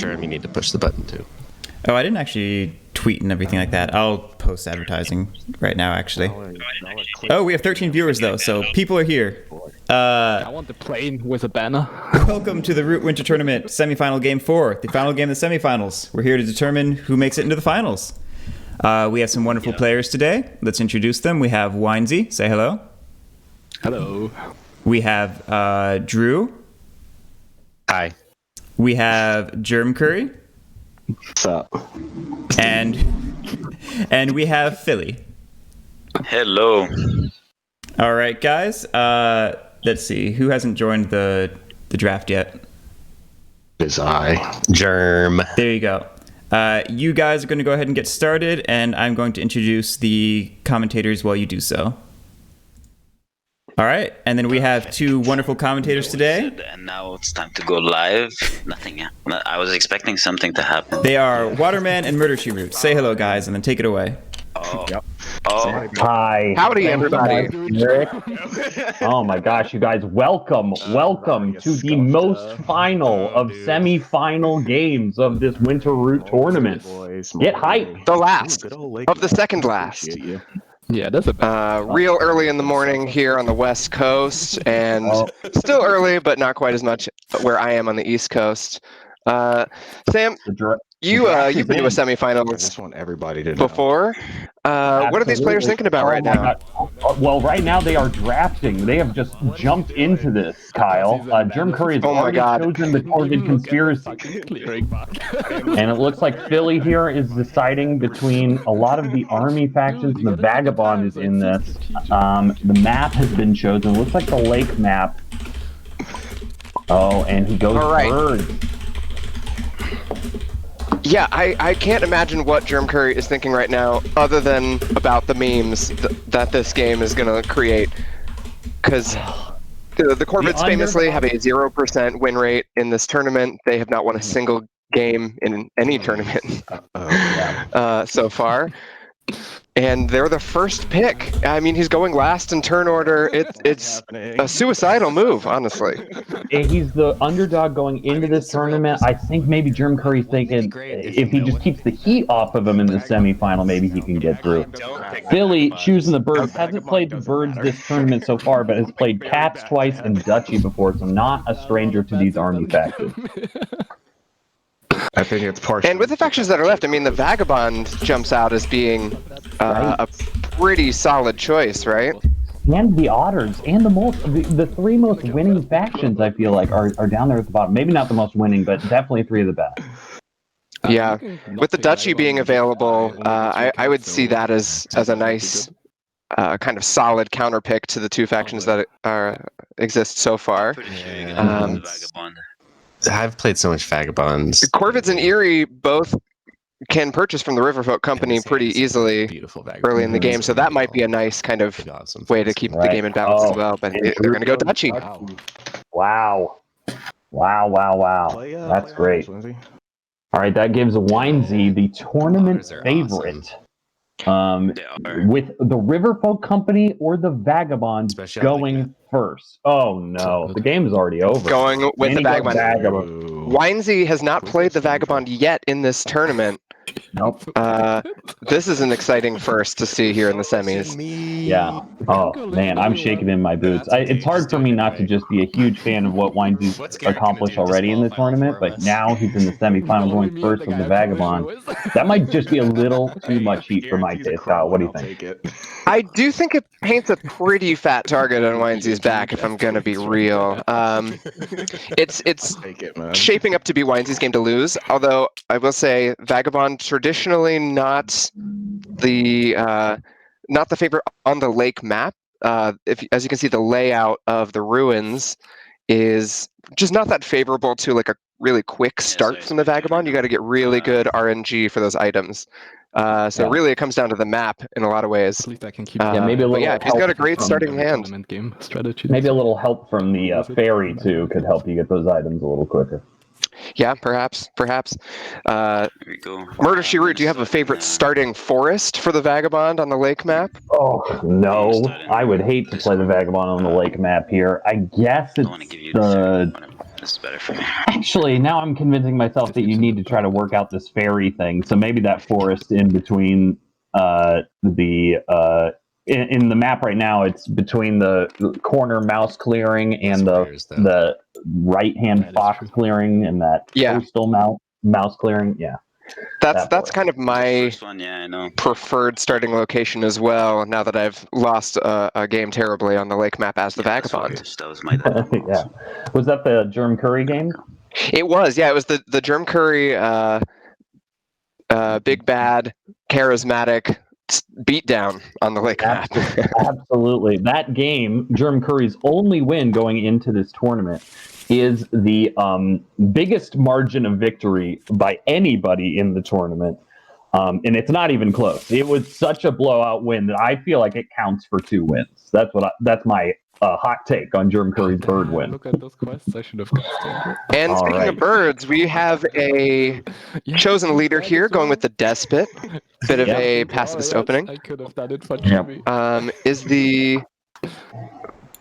term, you need to push the button too. Oh, I didn't actually tweet and everything like that. I'll post advertising right now, actually. Oh, we have 13 viewers, though, so people are here. I want the plane with a banner. Welcome to the Root Winter Tournament Semifinal Game 4, the final game of the semifinals. We're here to determine who makes it into the finals. We have some wonderful players today. Let's introduce them. We have Winesy. Say hello. Hello. We have Drew. Hi. We have Germ Curry. What's up? And we have Philly. Hello. All right, guys. Let's see. Who hasn't joined the draft yet? Is I. Germ. There you go. You guys are going to go ahead and get started, and I'm going to introduce the commentators while you do so. All right, and then we have two wonderful commentators today. And now it's time to go live. Nothing. I was expecting something to happen. They are Waterman and MurderSheRoot. Say hello, guys, and then take it away. Oh. Yep. Oh. Hi. Howdy, everybody. Oh my gosh, you guys, welcome to the most final of semi-final games of this Winter Root tournament. Get hyped. The last of the second last. Yeah, that's a Real early in the morning here on the West Coast, and still early, but not quite as much where I am on the East Coast. Sam, you've been to a semifinal. I just want everybody to know. Before. What are these players thinking about right now? Well, right now they are drafting. They have just jumped into this, Kyle. Germ Curry has already chosen the Corvid conspiracy. And it looks like Philly here is deciding between a lot of the army factions, and the Vagabond is in this. The map has been chosen. It looks like the lake map. Oh, and he goes bird. Yeah, I can't imagine what Germ Curry is thinking right now, other than about the memes that this game is going to create. Because the Corvids famously have a 0% win rate in this tournament. They have not won a single game in any tournament so far. And they're the first pick. I mean, he's going last in turn order. It's a suicidal move, honestly. He's the underdog going into this tournament. I think maybe Germ Curry's thinking if he just keeps the heat off of him in the semifinal, maybe he can get through. Philly choosing the Birds. Hasn't played the Birds this tournament so far, but has played Cats twice and Duchy before, so not a stranger to these army factions. I think it's partial. And with the factions that are left, I mean, the Vagabond jumps out as being a pretty solid choice, right? And the Otters and the three most winning factions, I feel like, are down there at the bottom. Maybe not the most winning, but definitely three of the best. Yeah, with the Duchy being available, I would see that as a nice kind of solid counter pick to the two factions that exist so far. Vagabond. I've played so much Vagabonds. Corvids and Eyrie both can purchase from the Riverfolk Company pretty easily early in the game, so that might be a nice kind of way to keep the game in balance as well. But they're going to go Duchy. Wow. That's great. All right, that gives Winesy the tournament favorite. With the Riverfolk Company or the Vagabond going first. Oh no, the game is already over. Going with the Vagabond. Winesy has not played the Vagabond yet in this tournament. Nope. This is an exciting first to see here in the semis. Yeah. Oh man, I'm shaking in my boots. It's hard for me not to just be a huge fan of what Winesy's accomplished already in the tournament, but now he's in the semifinal going first with the Vagabond. That might just be a little too much heat for my taste. Kyle, what do you think? I do think it paints a pretty fat target on Winesy's back, if I'm going to be real. It's shaping up to be Winesy's game to lose, although I will say Vagabond traditionally not the favorite on the lake map. As you can see, the layout of the ruins is just not that favorable to like a really quick start from the Vagabond. You got to get really good RNG for those items. Really, it comes down to the map in a lot of ways. At least I can keep. Maybe a little. Yeah, he's got a great starting hand. Game strategy. Maybe a little help from the ferry too could help you get those items a little quicker. Yeah, perhaps. MurderSheRoot, do you have a favorite starting forest for the Vagabond on the lake map? Oh, no. I would hate to play the Vagabond on the lake map here. I guess it's the This is better for me. Actually, now I'm convincing myself that you need to try to work out this fairy thing. So maybe that forest in between in the map right now, it's between the corner mouse clearing and the right-hand fox clearing and that coastal mouse clearing. Yeah. That's kind of my First one, yeah, I know. preferred starting location as well, now that I've lost a game terribly on the lake map as the Vagabond. That was my downfall. Yeah. Was that the Germ Curry game? It was, yeah. It was the Germ Curry big bad, charismatic beatdown on the lake map. Absolutely. That game, Germ Curry's only win going into this tournament, is the biggest margin of victory by anybody in the tournament. And it's not even close. It was such a blowout win that I feel like it counts for 2 wins. That's my hot take on Germ Curry's bird win. Look at those quests. I should have guessed. And speaking of birds, we have a chosen leader here going with the Despot. Bit of a pacifist opening. I could have done it for Jimmy. Is the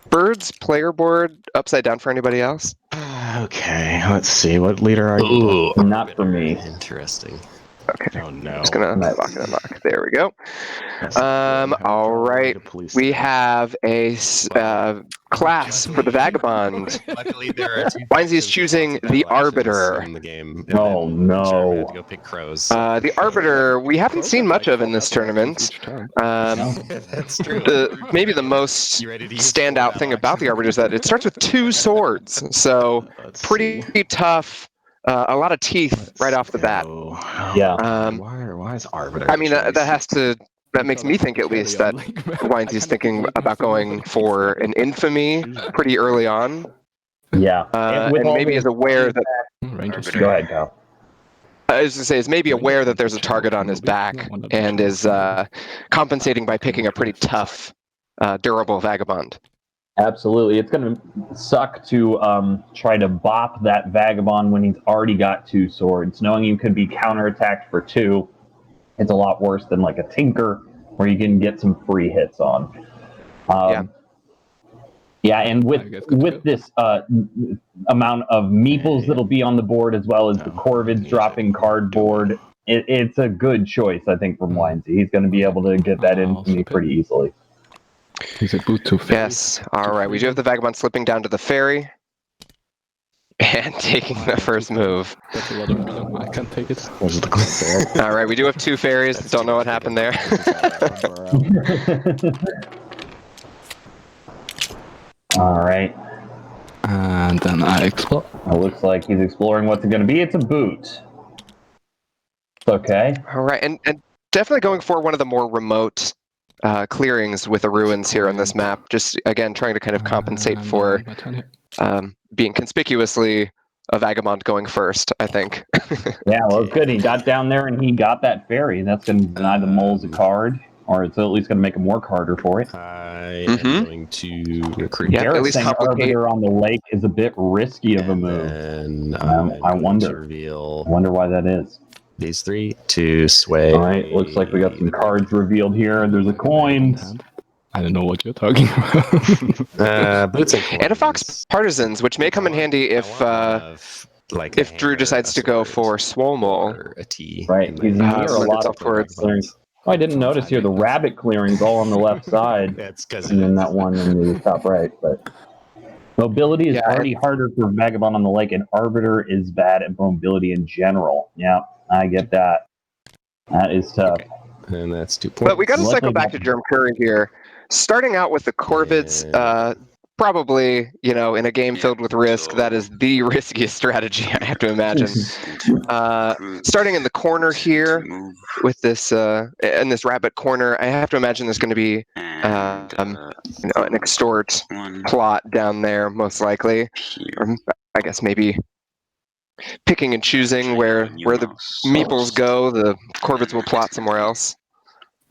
birds player board upside down for anybody else? Okay, let's see. What leader are you? Not for me. Interesting. Okay. Oh no. Just gonna unlock. There we go. All right. We have a class for the Vagabond. Luckily, there are 2 Winesy is choosing the Arbiter. in the game. Oh no. Sure, we have to go pick crows. The Arbiter we haven't seen much of in this tournament. That's true. Maybe the most standout thing about the Arbiter is that it starts with 2 swords, so pretty tough. A lot of teeth right off the bat. Yeah. Why is Arbiter? I mean, that makes me think at least that Winesy's thinking about going for an infamy pretty early on. Yeah. And maybe is aware that. Go ahead, Kyle. I was going to say, is maybe aware that there's a target on his back and is compensating by picking a pretty tough, durable Vagabond. Absolutely. It's going to suck to try to bop that Vagabond when he's already got 2 swords. Knowing you could be counterattacked for 2, it's a lot worse than like a Tinker where you can get some free hits on. Yeah, and with this amount of meeples that'll be on the board, as well as the Corvids dropping cardboard, it's a good choice, I think, from Winesy. He's going to be able to get that into me pretty easily. He's a boot to ferry. Yes. All right. We do have the Vagabond slipping down to the ferry and taking the first move. That's a lot of freedom. I can't take it. All right. We do have 2 ferries. Don't know what happened there. All right. And then I explore. It looks like he's exploring what's it going to be. It's a boot. It's okay. All right. And definitely going for one of the more remote clearings with the ruins here on this map. Just, again, trying to kind of compensate for being conspicuously a Vagabond going first, I think. Yeah, well, good. He got down there and he got that ferry. That's going to deny the moles a card, or it's at least going to make him work harder for it. I am going to recruit. Yeah, at least complicate. Arbiter on the lake is a bit risky of a move. And I wonder. Reveal wonder why that is. these 3 to sway. All right, looks like we got some cards revealed here. There's a coin. I don't know what you're talking about. Boots and coins. And a Fox Partisans, which may come in handy if Drew decides to go for Swolmole. Or a T. Right, he's near a lot of towards clearings. Oh, I didn't notice here the rabbit clearings all on the left side. That's because And then that one in the top right. But mobility is already harder for Vagabond on the lake, and Arbiter is bad at mobility in general. Yeah, I get that. That is tough. Okay. And that's 2 points. But we got to cycle back to Germ Curry here. Starting out with the Corvids, probably, in a game filled with risk, that is the riskiest strategy, I have to imagine. Starting in the corner here with this, in this rabbit corner, I have to imagine there's going to be an extort plot down there, most likely. Or I guess maybe picking and choosing where the meeples go, the Corvids will plot somewhere else.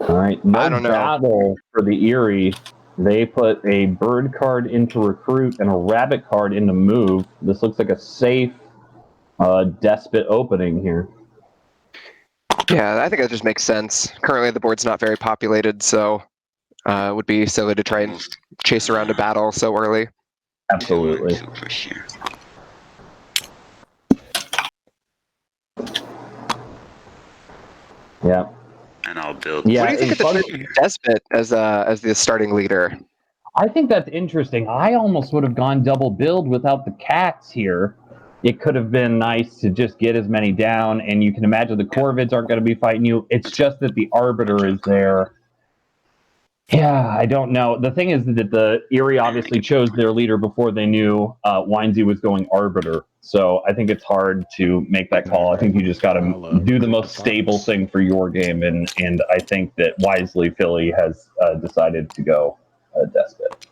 All right, I don't know. Battle for the Eyrie. They put a bird card into recruit and a rabbit card into move. This looks like a safe despot opening here. Yeah, I think that just makes sense. Currently, the board's not very populated, so it would be silly to try and chase around a battle so early. Absolutely. Yeah. And I'll build. Yeah. What do you think of the choice of Despot as the starting leader? I think that's interesting. I almost would have gone double build without the cats here. It could have been nice to just get as many down, and you can imagine the Corvids aren't going to be fighting you. It's just that the Arbiter is there. Yeah, I don't know. The thing is that the Eyrie obviously chose their leader before they knew Winesy was going Arbiter. So I think it's hard to make that call. I think you just got to do the most stable thing for your game, and I think that wisely Philly has decided to go Despot.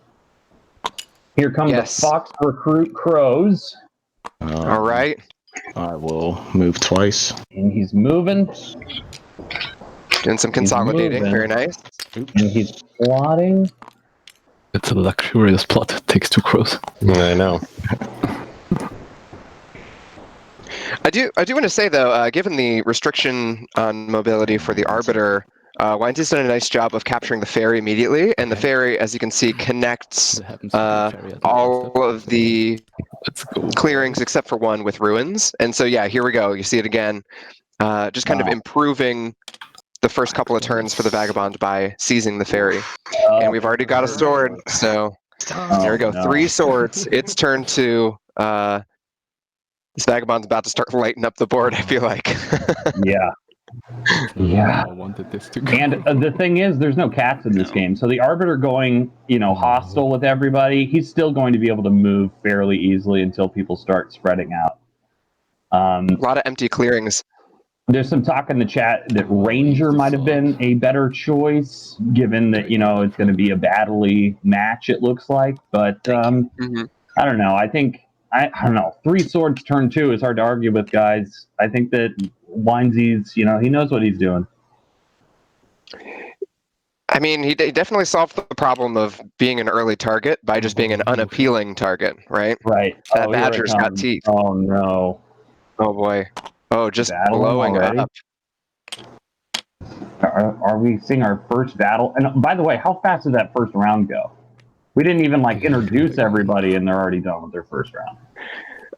Here come the Fox Recruit Crows. All right. I will move twice. And he's moving. Doing some consolidating. Very nice. And he's plotting. It's a luxurious plot. It takes 2 crows. I know. I do want to say though, given the restriction on mobility for the Arbiter, Winesy's done a nice job of capturing the ferry immediately, and the ferry, as you can see, connects all of the clearings except for one with ruins. And so yeah, here we go. You see it again. Just kind of improving the first couple of turns for the Vagabond by seizing the ferry. And we've already got a sword, so there we go. 3 swords. It's turn 2. This Vagabond's about to start lighting up the board, I feel like. Yeah. Yeah. I wanted this to go. And the thing is, there's no cats in this game. So the Arbiter going, hostile with everybody, he's still going to be able to move fairly easily until people start spreading out. A lot of empty clearings. There's some talk in the chat that Ranger might have been a better choice, given that, it's going to be a battle-y match, it looks like. But I don't know. I think, I don't know. 3 swords turn 2 is hard to argue with, guys. I think that Winesy's, he knows what he's doing. I mean, he definitely solved the problem of being an early target by just being an unappealing target, right? Right. That Badger's got teeth. Oh, no. Oh, boy. Oh, just Battle blowing already? up. Are we seeing our first battle? And by the way, how fast did that first round go? We didn't even introduce everybody, and they're already done with their first round.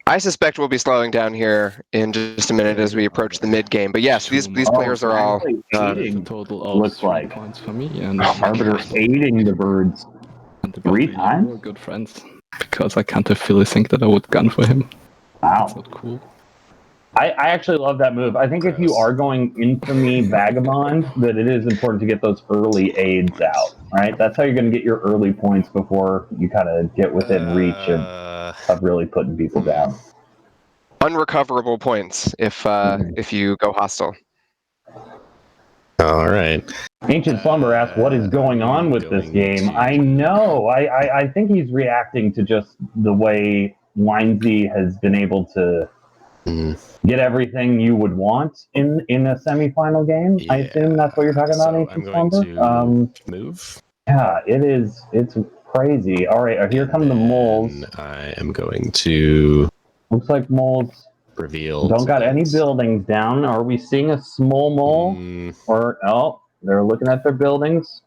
I suspect we'll be slowing down here in just a minute as we approach the mid game. But yes, these players are all total of looks 3 like points for me, and Arbiter aiding the birds and the 3 Valkyrie times. were good friends because I can't really think that I would gun for him. That's Wow. not cool. I actually love that move. I think if you are going Infamy Vagabond, that it is important to get those early aids out, right? That's how you're going to get your early points before you kind of get within reach of really putting people down. unrecoverable points if you go hostile. All right. Ancient Slumber asks, what is going on with this game? I know. I think he's reacting to just the way Winesy has been able to get everything you would want in a semifinal game. Yeah. I assume that's what you're talking about, Ancient Slumber? Move. Yeah, it's crazy. All right, here come the moles. I am going to Looks like moles reveal. don't got any buildings down. Are we seeing a small mole? Or, they're looking at their buildings.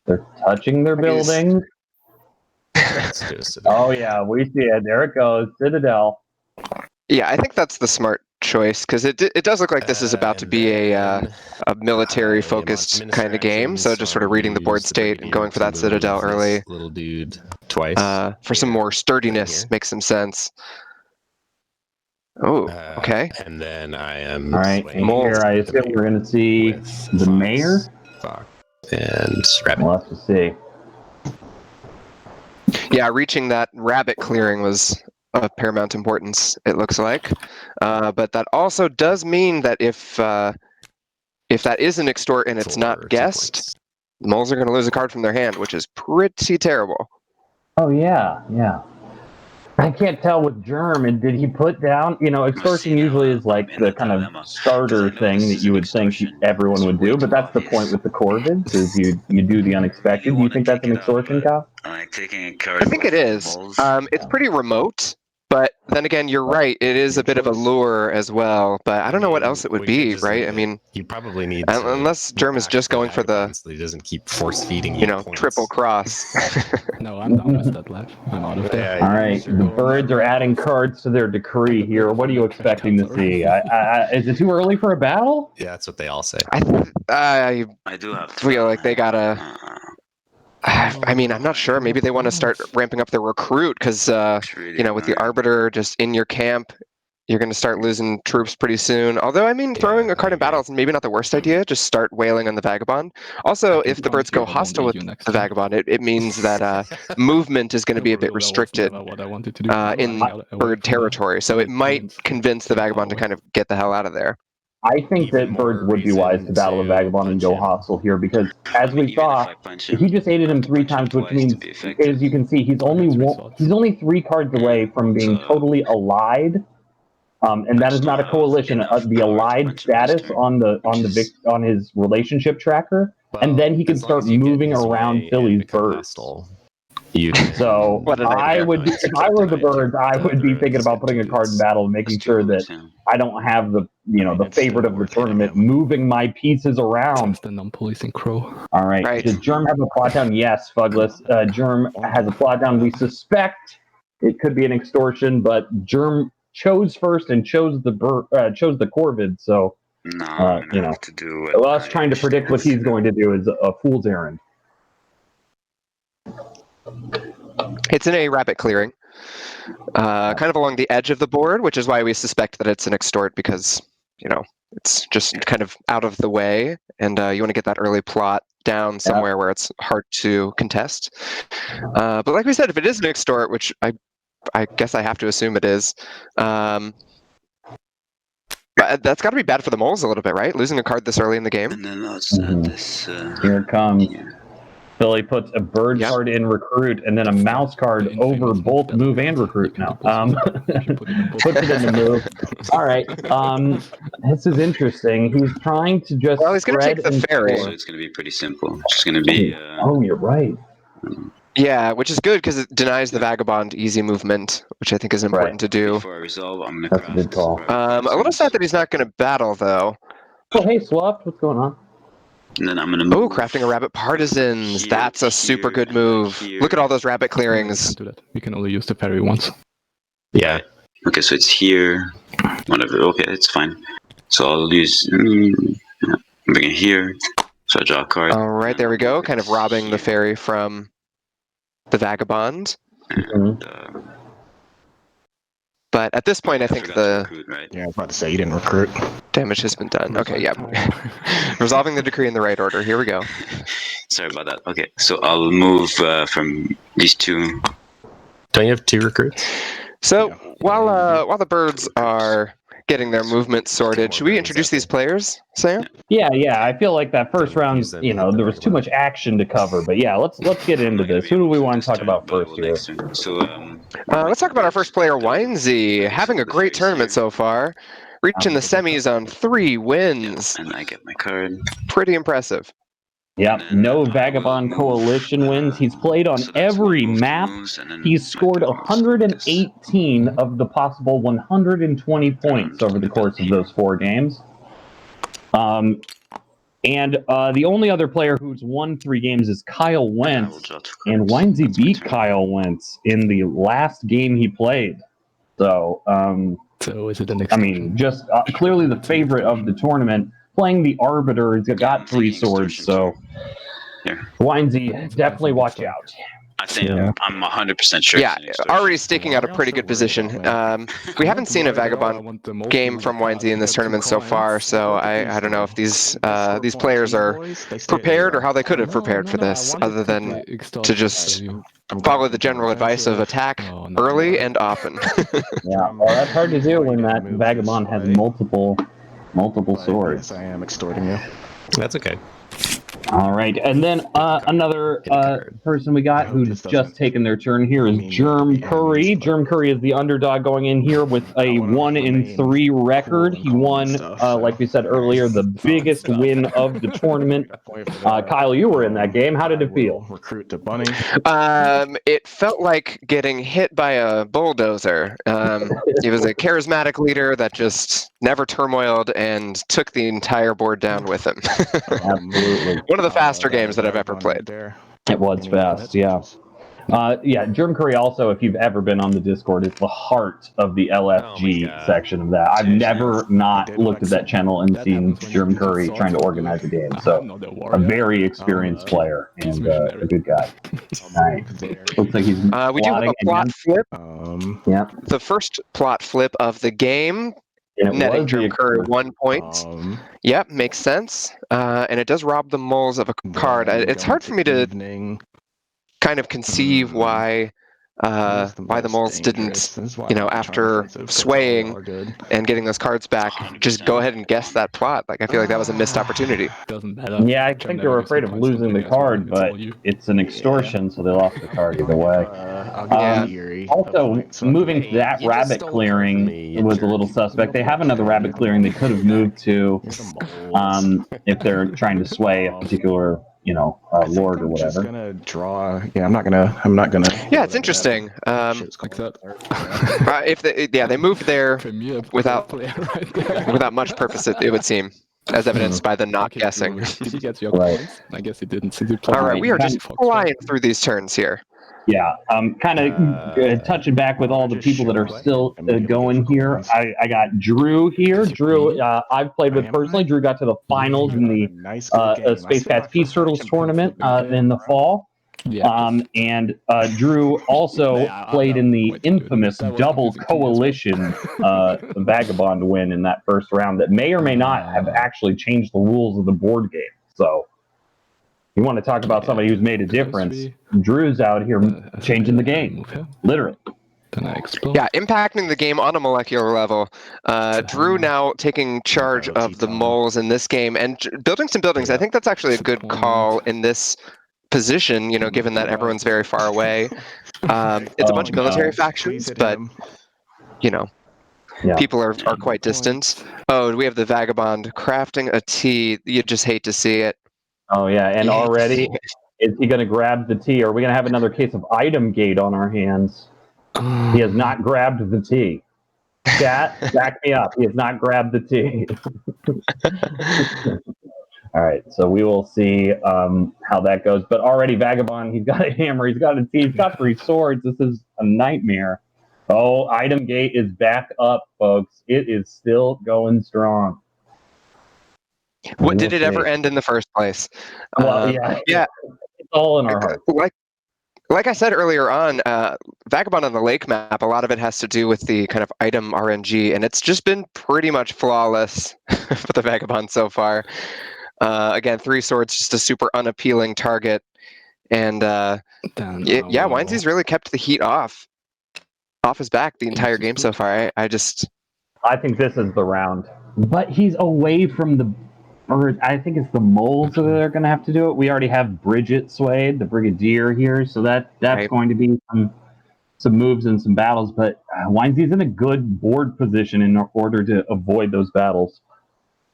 They're touching their buildings. Oh, yeah, we see it. There it goes. Citadel. Yeah, I think that's the smart choice because it does look like this is about to be a military-focused kind of game. So just sort of reading the board state and going for that Citadel early. Little dude twice. For some more sturdiness, makes some sense. Oh, okay. And then I am. All right, and here I assume we're going to see the mayor. And rabbit. We'll have to see. Yeah, reaching that rabbit clearing was of paramount importance, it looks like. But that also does mean that if that is an extort and it's not guessed, the moles are going to lose a card from their hand, which is pretty terrible. Oh, yeah. I can't tell with Germ, and did he put down, extortion usually is like the kind of starter thing that you would think everyone would do, but that's the point with the Corvids, is you do the unexpected. Do you think that's an extortion, Kyle? Like taking a card. I think it is. It's pretty remote, But then again, you're right. It is a bit of a lure as well. But I don't know what else it would be, right? I mean, you probably need unless Germ is just going for the, so he doesn't keep force feeding you, points. triple cross. No, I'm done with that life. I'm out of there. All right, the birds are adding cards to their decree here. What are you expecting to see? Is it too early for a battle? Yeah, that's what they all say. I I do have to feel like they gotta. I mean, I'm not sure. Maybe they want to start ramping up their recruit because, with the Arbiter just in your camp, you're going to start losing troops pretty soon. Although, I mean, throwing a card in battle is maybe not the worst idea. Just start wailing on the Vagabond. Also, if the birds go hostile with the Vagabond, it means that movement is going to be a bit restricted in bird territory. So it might convince the Vagabond to kind of get the hell out of there. I think that birds would be wise to battle the Vagabond and go hostile here because, as we saw, he just aided him 3 times, which means, as you can see, he's only 3 cards away from being totally allied, and that is not a coalition. The allied status on his relationship tracker, and then he can start moving around Philly's birds. So I would, if I were the birds, I would be thinking about putting a card in battle and making sure that I don't have the favorite of the tournament moving my pieces around. The non-policing crow. All right. Does Germ have a plot down? Yes, Fugless. Germ has a plot down. We suspect it could be an extortion, but Germ chose first and chose the Corvid. So us trying to predict what he's going to do is a fool's errand. It's in a rabbit clearing, kind of along the edge of the board, which is why we suspect that it's an extort because, it's just kind of out of the way, and you want to get that early plot down somewhere where it's hard to contest. But like we said, if it is an extort, which I guess I have to assume it is, but that's got to be bad for the moles a little bit, right? Losing a card this early in the game. And then let's add this. Here it comes. Billy puts a bird card in recruit and then a mouse card over both move and recruit now. Puts it in the move. All right. This is interesting. He's trying to just. Well, he's going to take the ferry. So it's going to be pretty simple. It's just going to be. Oh, you're right. Yeah, which is good because it denies the Vagabond easy movement, which I think is important to do. Before I resolve, I'm going to That's a good call. A little sad that he's not going to battle, though. Oh, hey, Swapped. What's going on? And then I'm going to move. Oh, crafting a rabbit partisans. That's a super good move. Look at all those rabbit clearings. We can only use the ferry once. Yeah. Okay, so it's here. Whatever. Okay, it's fine. So I'll use. Bring it here. So I draw a card. All right, there we go. Kind of robbing the ferry from the Vagabond. And, but at this point, I think the recruit, right? Yeah, I was about to say you didn't recruit. damage has been done. Okay, yeah. Resolving the decree in the right order. Here we go. Sorry about that. Okay, so I'll move from these 2. Don't you have 2 recruits? So while the birds are getting their movement sorted, should we introduce these players, Sam? Yeah. I feel like that first round, there was too much action to cover. But yeah, let's get into this. Who do we want to talk about first here? So let's talk about our first player, Winesy, having a great tournament so far, reaching the semis on 3 wins. And I get my card. Pretty impressive. Yep, no Vagabond Coalition wins. He's played on every map. He's scored 118 of the possible 120 points over the course of those 4 games. And the only other player who's won 3 games is Kyle Wentz. And Winesy beat Kyle Wentz in the last game he played. So, so is it the next? Just clearly the favorite of the tournament. Playing the Arbiter, he's got 3 swords, so Winesy, definitely watch out. I think I'm 100% sure. Yeah, already staking out a pretty good position. We haven't seen a Vagabond game from Winesy in this tournament so far, so I don't know if these players are prepared or how they could have prepared for this, other than to just follow the general advice of attack early and often. Yeah, well, that's hard to do when that Vagabond has multiple swords. Yes, I am extorting you. That's okay. All right, and then another person we got who's just taken their turn here is Germ Curry. Germ Curry is the underdog going in here with a 1-3 record. He won, like we said earlier, the biggest win of the tournament. Kyle, you were in that game. How did it feel? Recruit to Bunny. It felt like getting hit by a bulldozer. He was a charismatic leader that just never turmoiled and took the entire board down with him. Absolutely. One of the faster games that I've ever played. It was fast, yeah. Germ Curry also, if you've ever been on the Discord, is the heart of the LFG section of that. I've never not looked at that channel and seen Germ Curry trying to organize a game. So, a very experienced player and a good guy. All right. Looks like he's we do have a plot flip. Yeah. The first plot flip of the game. Netting Germ Curry 1 point. Yep, makes sense. And it does rob the moles of a card. It's hard for me to kind of conceive why the moles didn't, after swaying and getting those cards back, just go ahead and guess that plot. Like, I feel like that was a missed opportunity. Yeah, I think they were afraid of losing the card, but it's an extortion, so they lost the card either way. Also, moving to that rabbit clearing was a little suspect. They have another rabbit clearing they could have moved to if they're trying to sway a particular lord or whatever. I'm gonna draw. Yeah, I'm not gonna. Yeah, it's interesting. If they moved there without much purpose, it would seem, as evidenced by the not guessing. Right. I guess it didn't. All right, we are just flying through these turns here. Yeah, kind of touching back with all the people that are still going here. I got Drew here. Drew, I've played with personally. Drew got to the finals in the Space Cats Peace Turtles tournament in the fall. And Drew also played in the infamous double coalition Vagabond win in that first round that may or may not have actually changed the rules of the board game. So you want to talk about somebody who's made a difference. Drew's out here changing the game, literally. Yeah, impacting the game on a molecular level. Drew now taking charge of the moles in this game and building some buildings. I think that's actually a good call in this position, given that everyone's very far away. It's a bunch of military factions, but, people are quite distant. Oh, we have the Vagabond crafting a T. You just hate to see it. Oh, yeah, and already, is he going to grab the T? Are we going to have another case of item gate on our hands? He has not grabbed the T. Chat, back me up. He has not grabbed the T. All right, so we will see how that goes. But already Vagabond, he's got a hammer, he's got a T, he's got 3 swords. This is a nightmare. Oh, item gate is back up, folks. It is still going strong. What did it ever end in the first place? Well, yeah. It's all in our heart. Like I said earlier on, Vagabond on the lake map, a lot of it has to do with the kind of item RNG, and it's just been pretty much flawless for the Vagabond so far. Again, 3 swords, just a super unappealing target, and Weinzie's really kept the heat off his back the entire game so far. I think this is the round, but he's away from the. Or I think it's the moles that are going to have to do it. We already have Bridget swayed, the Brigadier here, so that's right. Going to be some moves and some battles. But Weinzie's in a good board position in order to avoid those battles.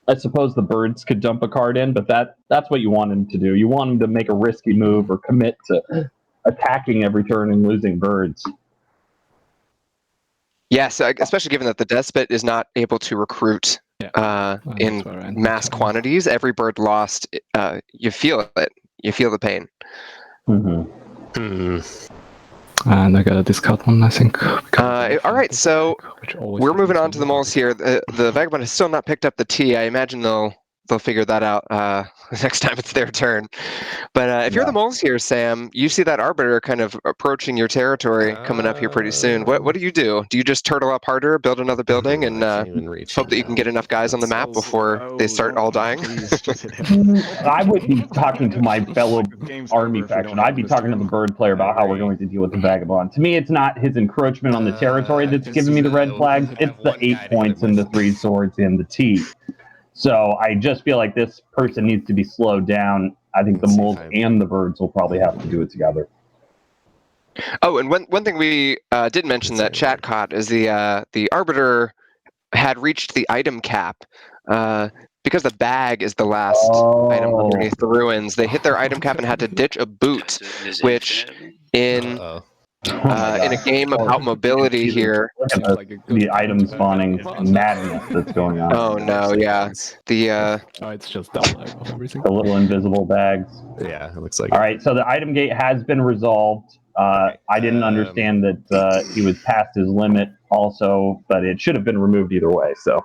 I suppose the birds could dump a card in, but that's what you want him to do. You want him to make a risky move or commit to attacking every turn and losing birds. Yes, especially given that the Despot is not able to recruit in mass quantities. Every bird lost, you feel it. You feel the pain. And I gotta discard one, I think. All right, so we're moving on to the moles here. The Vagabond has still not picked up the T. I imagine they'll figure that out next time it's their turn. But if you're the moles here, Sam, you see that Arbiter kind of approaching your territory coming up here pretty soon. What do you do? Do you just turtle up harder, build another building, and hope that you can get enough guys on the map before they start all dying? I would be talking to my fellow army faction. I'd be talking to the bird player about how we're going to deal with the Vagabond. To me, it's not his encroachment on the territory that's giving me the red flags. It's the 8 points and the 3 swords and the T. So I just feel like this person needs to be slowed down. I think the moles and the birds will probably have to do it together. Oh, and one thing we did mention that chat caught is the Arbiter had reached the item cap. Because the bag is the last item underneath the ruins, they hit their item cap and had to ditch a boot, which in a game about mobility here. Look at the item spawning madness that's going on. Oh no, yeah. The it's just double of everything. The little invisible bags. Yeah, it looks like. All right, so the item gate has been resolved. I didn't understand that he was past his limit also, but it should have been removed either way. So,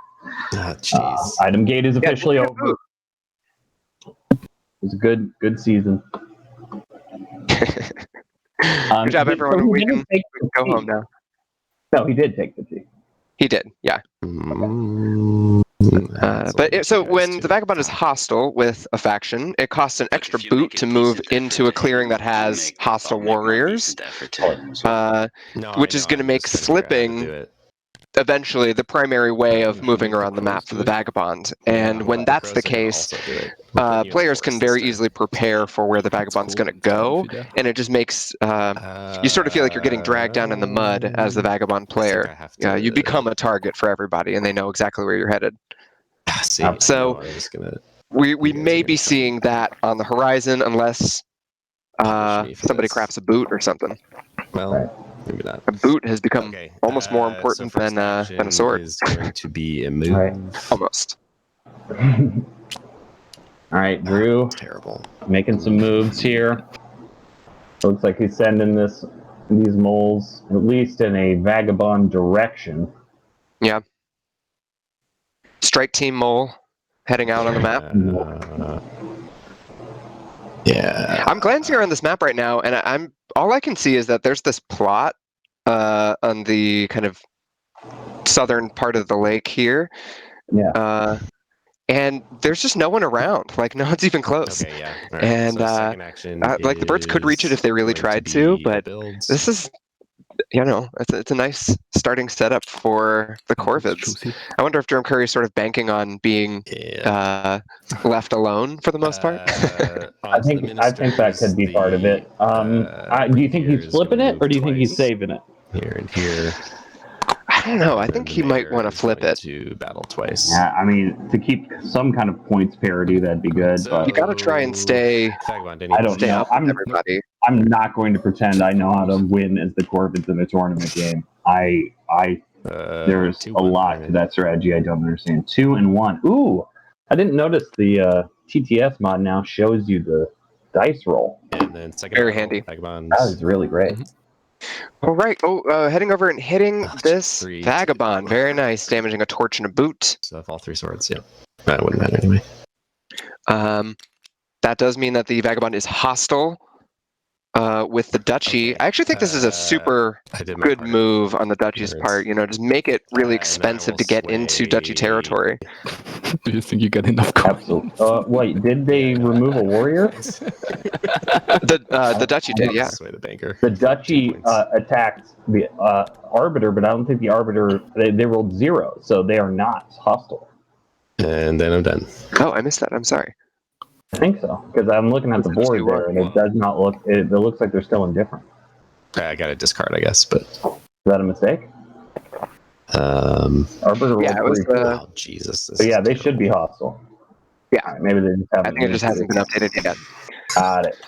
item gate is officially over. It was a good season. Good job, everyone. So we can go home now. No, he did take the G. He did, yeah. So when the Vagabond is hostile with a faction, it costs an extra boot to move into a clearing that has hostile warriors, which is going to make slipping eventually the primary way of moving around the map for the Vagabond. And when that's the case, players can very easily prepare for where the Vagabond's going to go, and it just makes you sort of feel like you're getting dragged down in the mud as the Vagabond player. You become a target for everybody, and they know exactly where you're headed. So we may be seeing that on the horizon unless somebody crafts a boot or something. Well, maybe not. A boot has become almost more important than a sword. Is going to be a move. Right. Almost. All right, Drew. Terrible. Making some moves here. Looks like he's sending these moles at least in a Vagabond direction. Yeah. Strike Team Mole heading out on the map. Yeah. I'm glancing around this map right now, and all I can see is that there's this plot on the kind of southern part of the lake here. Yeah. And there's just no one around. Like, no one's even close. Okay, yeah. Right. And so second action like the birds could reach it if they really tried to, but this is, it's a nice starting setup for the Corvids. I wonder if Durham Curry is sort of banking on being left alone for the most part. I think that could be part of it. Do you think he's flipping it, or do you think he's saving it? Here and here. I don't know. I think he might want to flip it. To battle twice. Yeah, I mean, to keep some kind of points parity, that'd be good. But You got to try and stay. I don't know. I'm not going to pretend I know how to win as the Corvids in a tournament game. There's a lot to that strategy I don't understand. 2-1. Ooh, I didn't notice the TTS mod now shows you the dice roll. And then second Very handy. Vagabonds. That is really great. All right. Heading over and hitting this Vagabond. Very nice. Damaging a torch and a boot. So if all three swords, yeah. That wouldn't matter anyway. That does mean that the Vagabond is hostile with the Duchy. I actually think this is a super good move on the Duchy's part. Just make it really expensive to get into Duchy territory. Do you think you get enough coins? Absolutely. Wait, did they remove a warrior? The Duchy did, yeah. The Duchy attacked the Arbiter, but I don't think the Arbiter, they rolled 0, so they are not hostile. And then I'm done. Oh, I missed that. I'm sorry. I think so, because I'm looking at the board there, and it does not look, it looks like they're still indifferent. I got a discard, I guess, but... Is that a mistake? Arbiter rolled 3. Oh, Jesus. So yeah, they should be hostile. Yeah. Right, maybe they just haven't. I think it just hasn't been updated yet. Got it.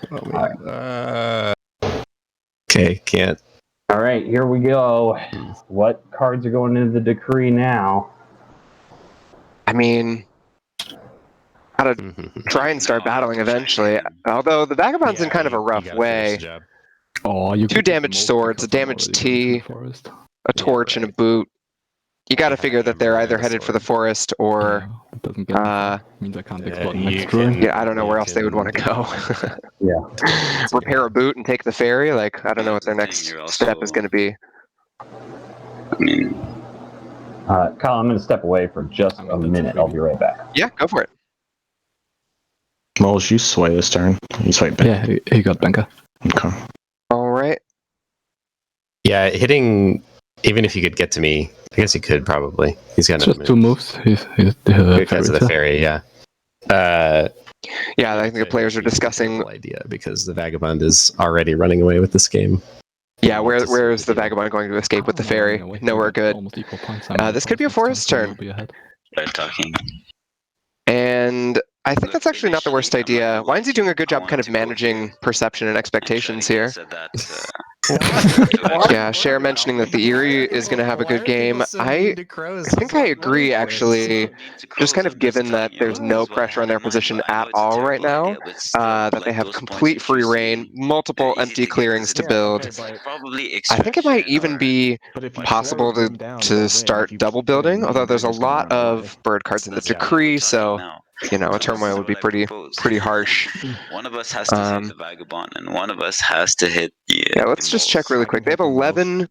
Okay, can't. All right, here we go. What cards are going into the decree now? I mean, gotta try and start battling eventually. Although the Vagabond's in kind of a rough way. You 2 damaged swords, a damaged T, a torch, and a boot. You got to figure that they're either headed for the forest or means I can't explode next turn. yeah, I don't know where else they would want to go. Yeah. Repair a boot and take the ferry. Like, I don't know what their next step is going to be. Kyle, I'm going to step away for just a minute. I'll be right back. Yeah, go for it. Moles, you sway this turn. You sway back. Yeah, he got Benka. Okay. All right. Yeah, hitting, even if he could get to me, I guess he could probably. He's got just 2 moves. He's because of the ferry, yeah. Yeah, I think the players are discussing. Idea because the Vagabond is already running away with this game. Yeah, where is the Vagabond going to escape with the Fairy? Nowhere good. This could be a forest turn. They're talking. And I think that's actually not the worst idea. Winesy doing a good job kind of managing perception and expectations here. Yeah, Cher mentioning that the Eyrie is going to have a good game. I think I agree, actually, just kind of given that there's no pressure on their position at all right now, that they have complete free reign, multiple empty clearings to build. I think it might even be possible to start double building, although there's a lot of bird cards in the decree, so a turmoil would be pretty harsh. One of us has to hit the Vagabond, and one of us has to hit the. Yeah, let's just check really quick. They have 11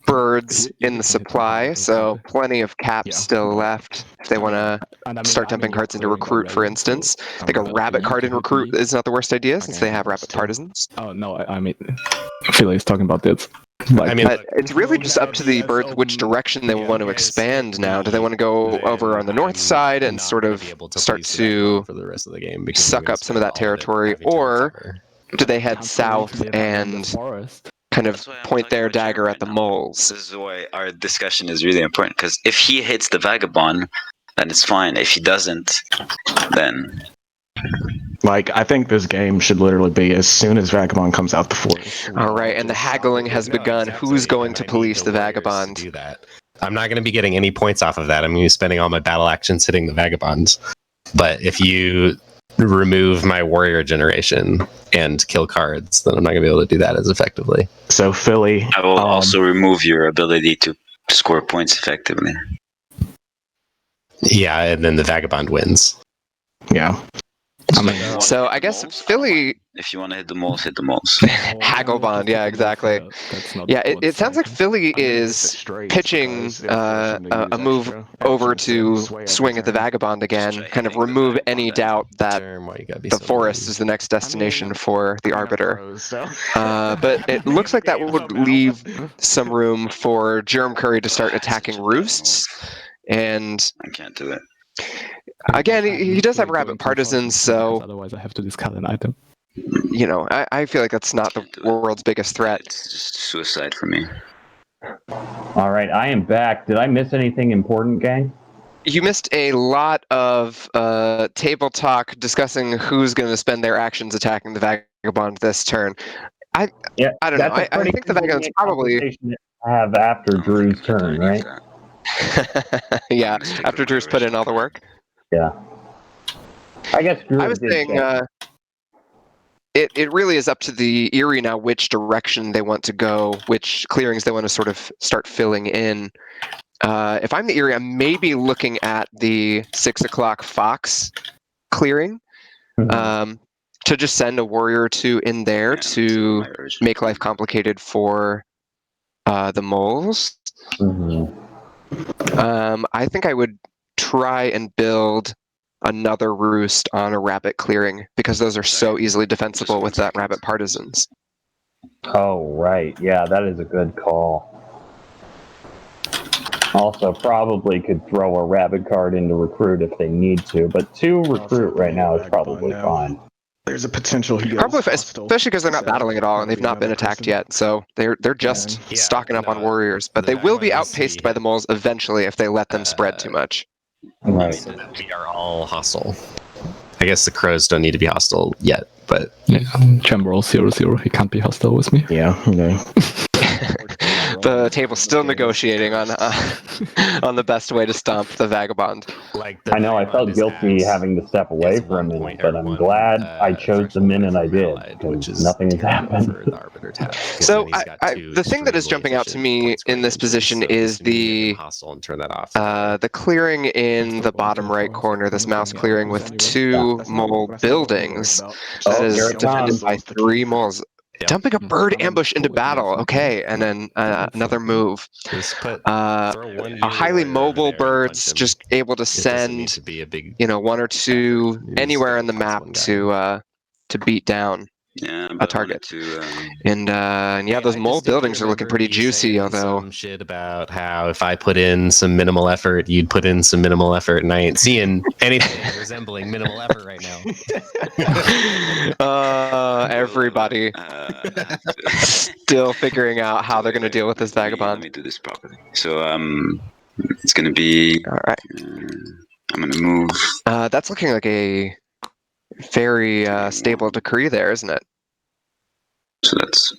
birds in the supply, so plenty of caps still left if they want to start dumping cards into Recruit, for instance. I think a rabbit card in Recruit is not the worst idea since they have rabbit partisans. Oh no, I mean, Philly's talking about this. But it's really just up to the birds which direction they want to expand now. Do they want to go over on the north side and sort of start to for the rest of the game suck up some of that territory, or do they head south and kind of point their dagger at the moles? This is why our discussion is really important, because if he hits the Vagabond, then it's fine. If he doesn't, then... Like, I think this game should literally be as soon as Vagabond comes out the forest. All right, and the haggling has begun. Who's going to police the Vagabond? Do that. I'm not going to be getting any points off of that. I'm going to be spending all my battle actions hitting the Vagabonds. But if you remove my warrior generation and kill cards, then I'm not going to be able to do that as effectively. So, Philly... I will also remove your ability to score points effectively. Yeah, and then the Vagabond wins. Yeah. So I guess Philly... If you want to hit the moles, hit the moles. Hagglebond, yeah, exactly. Yeah, it sounds like Philly is pitching a move over to swing at the Vagabond again, kind of remove any doubt that the forest is the next destination for the Arbiter. But it looks like that would leave some room for Germ Curry to start attacking roosts, and... I can't do it. Again, he does have rabbit partisans, so... Otherwise I have to discard an item. I feel like that's not the world's biggest threat. It's just suicide for me. All right, I am back. Did I miss anything important, gang? You missed a lot of table talk discussing who's going to spend their actions attacking the Vagabond this turn. I don't know. I think the Vagabond's probably... I have after Drew's turn, right? Yeah, after Drew's put in all the work. Yeah. I guess Drew I was saying it really is up to the Eyrie now which direction they want to go, which clearings they want to sort of start filling in. If I'm the Eyrie, I'm maybe looking at the 6 o'clock Fox clearing to just send a warrior or two in there to make life complicated for the moles. I think I would try and build another roost on a rabbit clearing because those are so easily defensible with that rabbit partisans. Oh, right. Yeah, that is a good call. Also, probably could throw a rabbit card into Recruit if they need to, but 2 Recruit right now is probably fine. There's a potential he probably, especially because they're not battling at all and they've not been attacked yet, so they're just stocking up on warriors. But they will be outpaced by the moles eventually if they let them spread too much. Right. We are all hostile. I guess the crows don't need to be hostile yet, but Chamberlain 0-0. He can't be hostile with me. Yeah. The table's still negotiating on the best way to stomp the Vagabond. I know I felt guilty having to step away from it, but I'm glad I chose the minute I did, because nothing has happened. So the thing that is jumping out to me in this position is the clearing in the bottom right corner, this mouse clearing with 2 mole buildings that is defended by 3 moles. Dumping a bird ambush into battle, okay, and then another move. A highly mobile bird's just able to send, 1 or 2 anywhere on the map to beat down. a target. And yeah, those mole buildings are looking pretty juicy. Although some shit about how if I put in some minimal effort, you'd put in some minimal effort, and I ain't seeing anything resembling minimal effort right now. everybody still figuring out how they're going to deal with this vagabond. Let me do this properly. So it's going to be. All right. I'm going to move. That's looking like a very stable decree there, isn't it? So that's.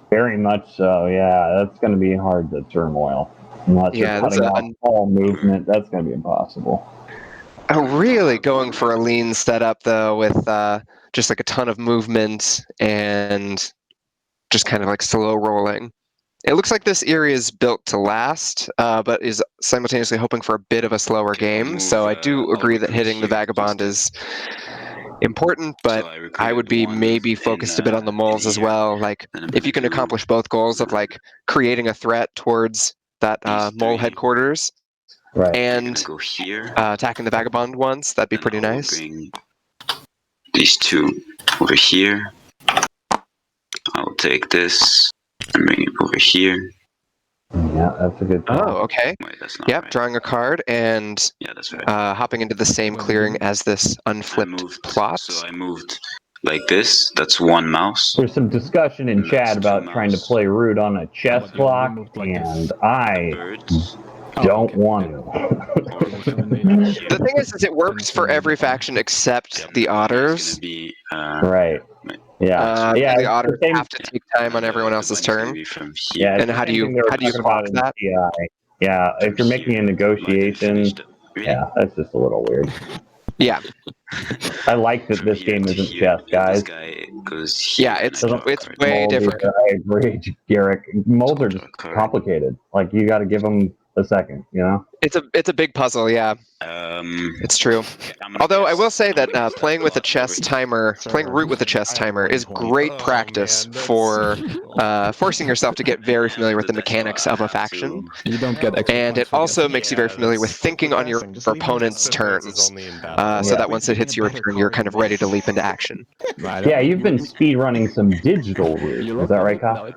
Very much so, yeah. That's going to be hard to turmoil. Unless you're cutting off all movement, that's going to be impossible. Really going for a lean setup, though, with just like a ton of movement and just kind of like slow rolling. It looks like this Eyrie is built to last, but is simultaneously hoping for a bit of a slower game. So I do agree that hitting the Vagabond is important, but I would be maybe focused a bit on the moles as well. Like, if you can accomplish both goals of like creating a threat towards that mole headquarters, right, and attacking the Vagabond once, that'd be pretty nice. Bring these two over here. I'll take this and bring it over here. Yeah, that's a good call. Oh, okay. Wait, that's not Yep, right. drawing a card and That's right. hopping into the same clearing as this unflipped plot. So I moved like this. That's one mouse. There's some discussion in chat about trying to play root on a chess block, and I don't want to. The thing is it works for every faction except the otters. Right. Yeah. The otters have to take time on everyone else's turn. Yeah. And how do you clock that? Yeah. If you're making a negotiation, yeah, that's just a little weird. Yeah. I like that this game isn't chess, guys. Yeah, it's way different. I agree, Garrick. Molds are just complicated. Like, you got to give them a second, you know? It's a big puzzle, yeah. It's true. Although I will say that playing with a chess timer, playing root with a chess timer is great practice for forcing yourself to get very familiar with the mechanics of a faction. You don't get and it also makes you very familiar with thinking on your opponent's turns, so that once it hits your turn, you're kind of ready to leap into action. Yeah, you've been speedrunning some digital root. Is that right, Kyle?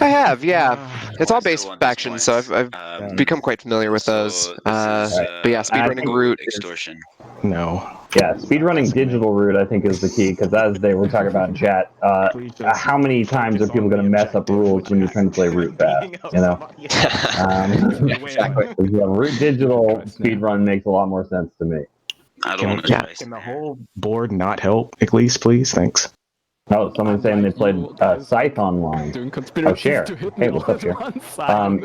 I have, yeah. It's all base factions, so I've become quite familiar with those. But yeah, speedrunning root extortion. No. Yeah, speedrunning digital root, I think, is the key, because as they were talking about in chat, how many times are people going to mess up rules when you're trying to play root fast, you know? Exactly. Root digital speedrun makes a lot more sense to me. I don't want to. Can the whole board not help, at least, please? Thanks. Oh, someone's saying they played Scythe online. Oh, Cher. Hey, what's up, Cher?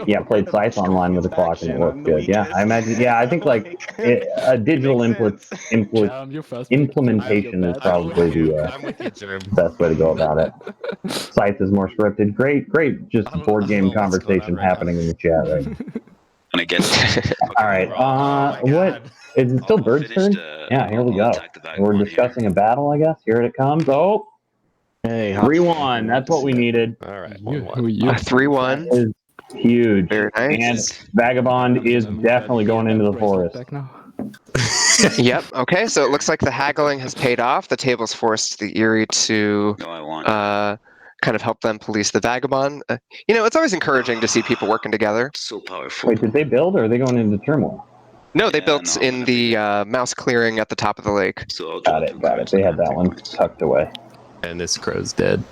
Yeah, played Scythe online with a clock and it worked good. Yeah, I imagine. Yeah, I think like a digital implementation is probably the best way to go about it. Scythe is more scripted. Great. Just board game conversation happening in the chat, right? When it gets. All right. What? Is it still Bird's turn? Yeah, here we go. We're discussing a battle, I guess. Here it comes. Oh. Hey, 3-1. That's what we needed. All right. 3-1 is huge. Very nice. And Vagabond is definitely going into the forest. Yep. Okay. So it looks like the haggling has paid off. The table's forced the Eyrie to kind of help them police the Vagabond. It's always encouraging to see people working together. So powerful. Wait, did they build or are they going into turmoil? No, they built in the mouse clearing at the top of the lake. So Got it. They had that one tucked away. And this crow's dead.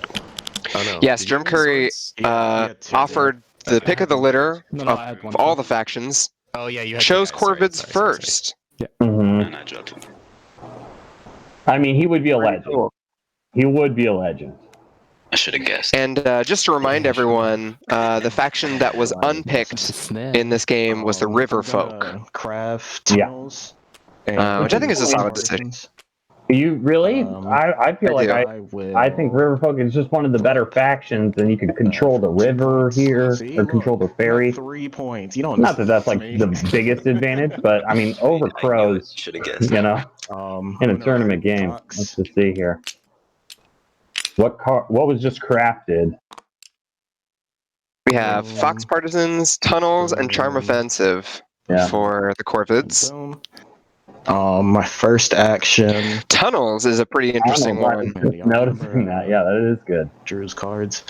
Oh no. Yes, Germ Curry offered the pick of the litter of all the factions. Oh yeah, you chose Corvid's first. Yeah. Mm-hmm. I mean, he would be a legend. He would be a legend. I should have guessed. And just to remind everyone, the faction that was unpicked in this game was the River Folk. Craft. Yeah. Which I think is a solid decision. You really? I feel like I think River Folk is just one of the better factions, and you can control the river here, or control the ferry. 3 points. You don't. Not that that's like the biggest advantage, but I mean, over crows, in a tournament game. Let's just see here. What was just crafted? We have Fox Partisans, Tunnels, and Charm Offensive for the Corvids. My first action. Tunnels is a pretty interesting one. Noticing that, yeah, that is good. Drew's cards.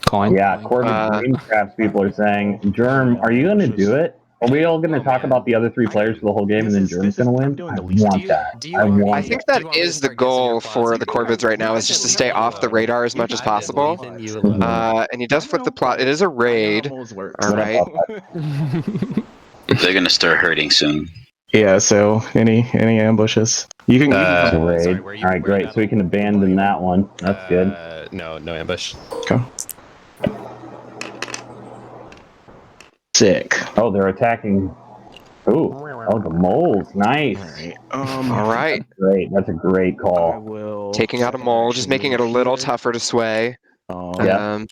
Coin. Yeah, Corvid Green Crafts people are saying, Germ, are you going to do it? Are we all going to talk about the other 3 players for the whole game and then Germ's going to win? I want that. I think that is the goal for the Corvids right now, is just to stay off the radar as much as possible. And he does flip the plot. It is a raid. All right. They're gonna start hurting soon. Yeah, so any ambushes? You can It's a raid. All right, great. So we can abandon that one. That's good. No ambush. Okay. Sick. Oh, they're attacking. Ooh, oh, the moles. Nice. All right. Great. That's a great I call. will Taking out a mole, just making it a little tougher to sway. Yeah.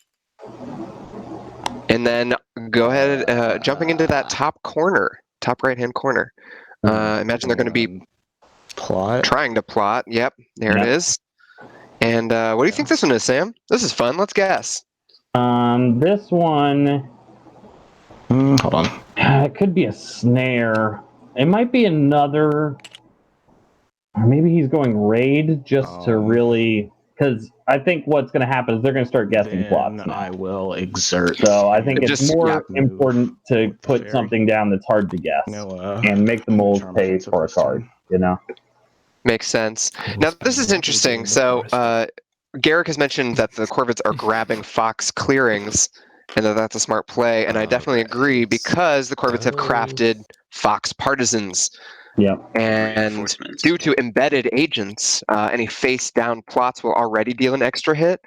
And then go ahead, jumping into that top right-hand corner. Imagine they're going to be plot. trying to plot. Yep, there it is. And what do you think this one is, Sam? This is fun. Let's guess. This one, Hold on. it could be a snare. It might be another, or maybe he's going raid just to really, because I think what's going to happen is they're going to start guessing plots. Then I will exert. So I think it's Just- more important to put something down that's hard to guess and make the moles pay for a card, you know? Makes sense. Now, this is interesting. So, Garrick has mentioned that the Corvids are grabbing Fox clearings, and that's a smart play. And I definitely agree, because the Corvids have crafted Fox partisans. Yep. And Reinforcements. due to embedded agents, any face-down plots will already deal an extra hit.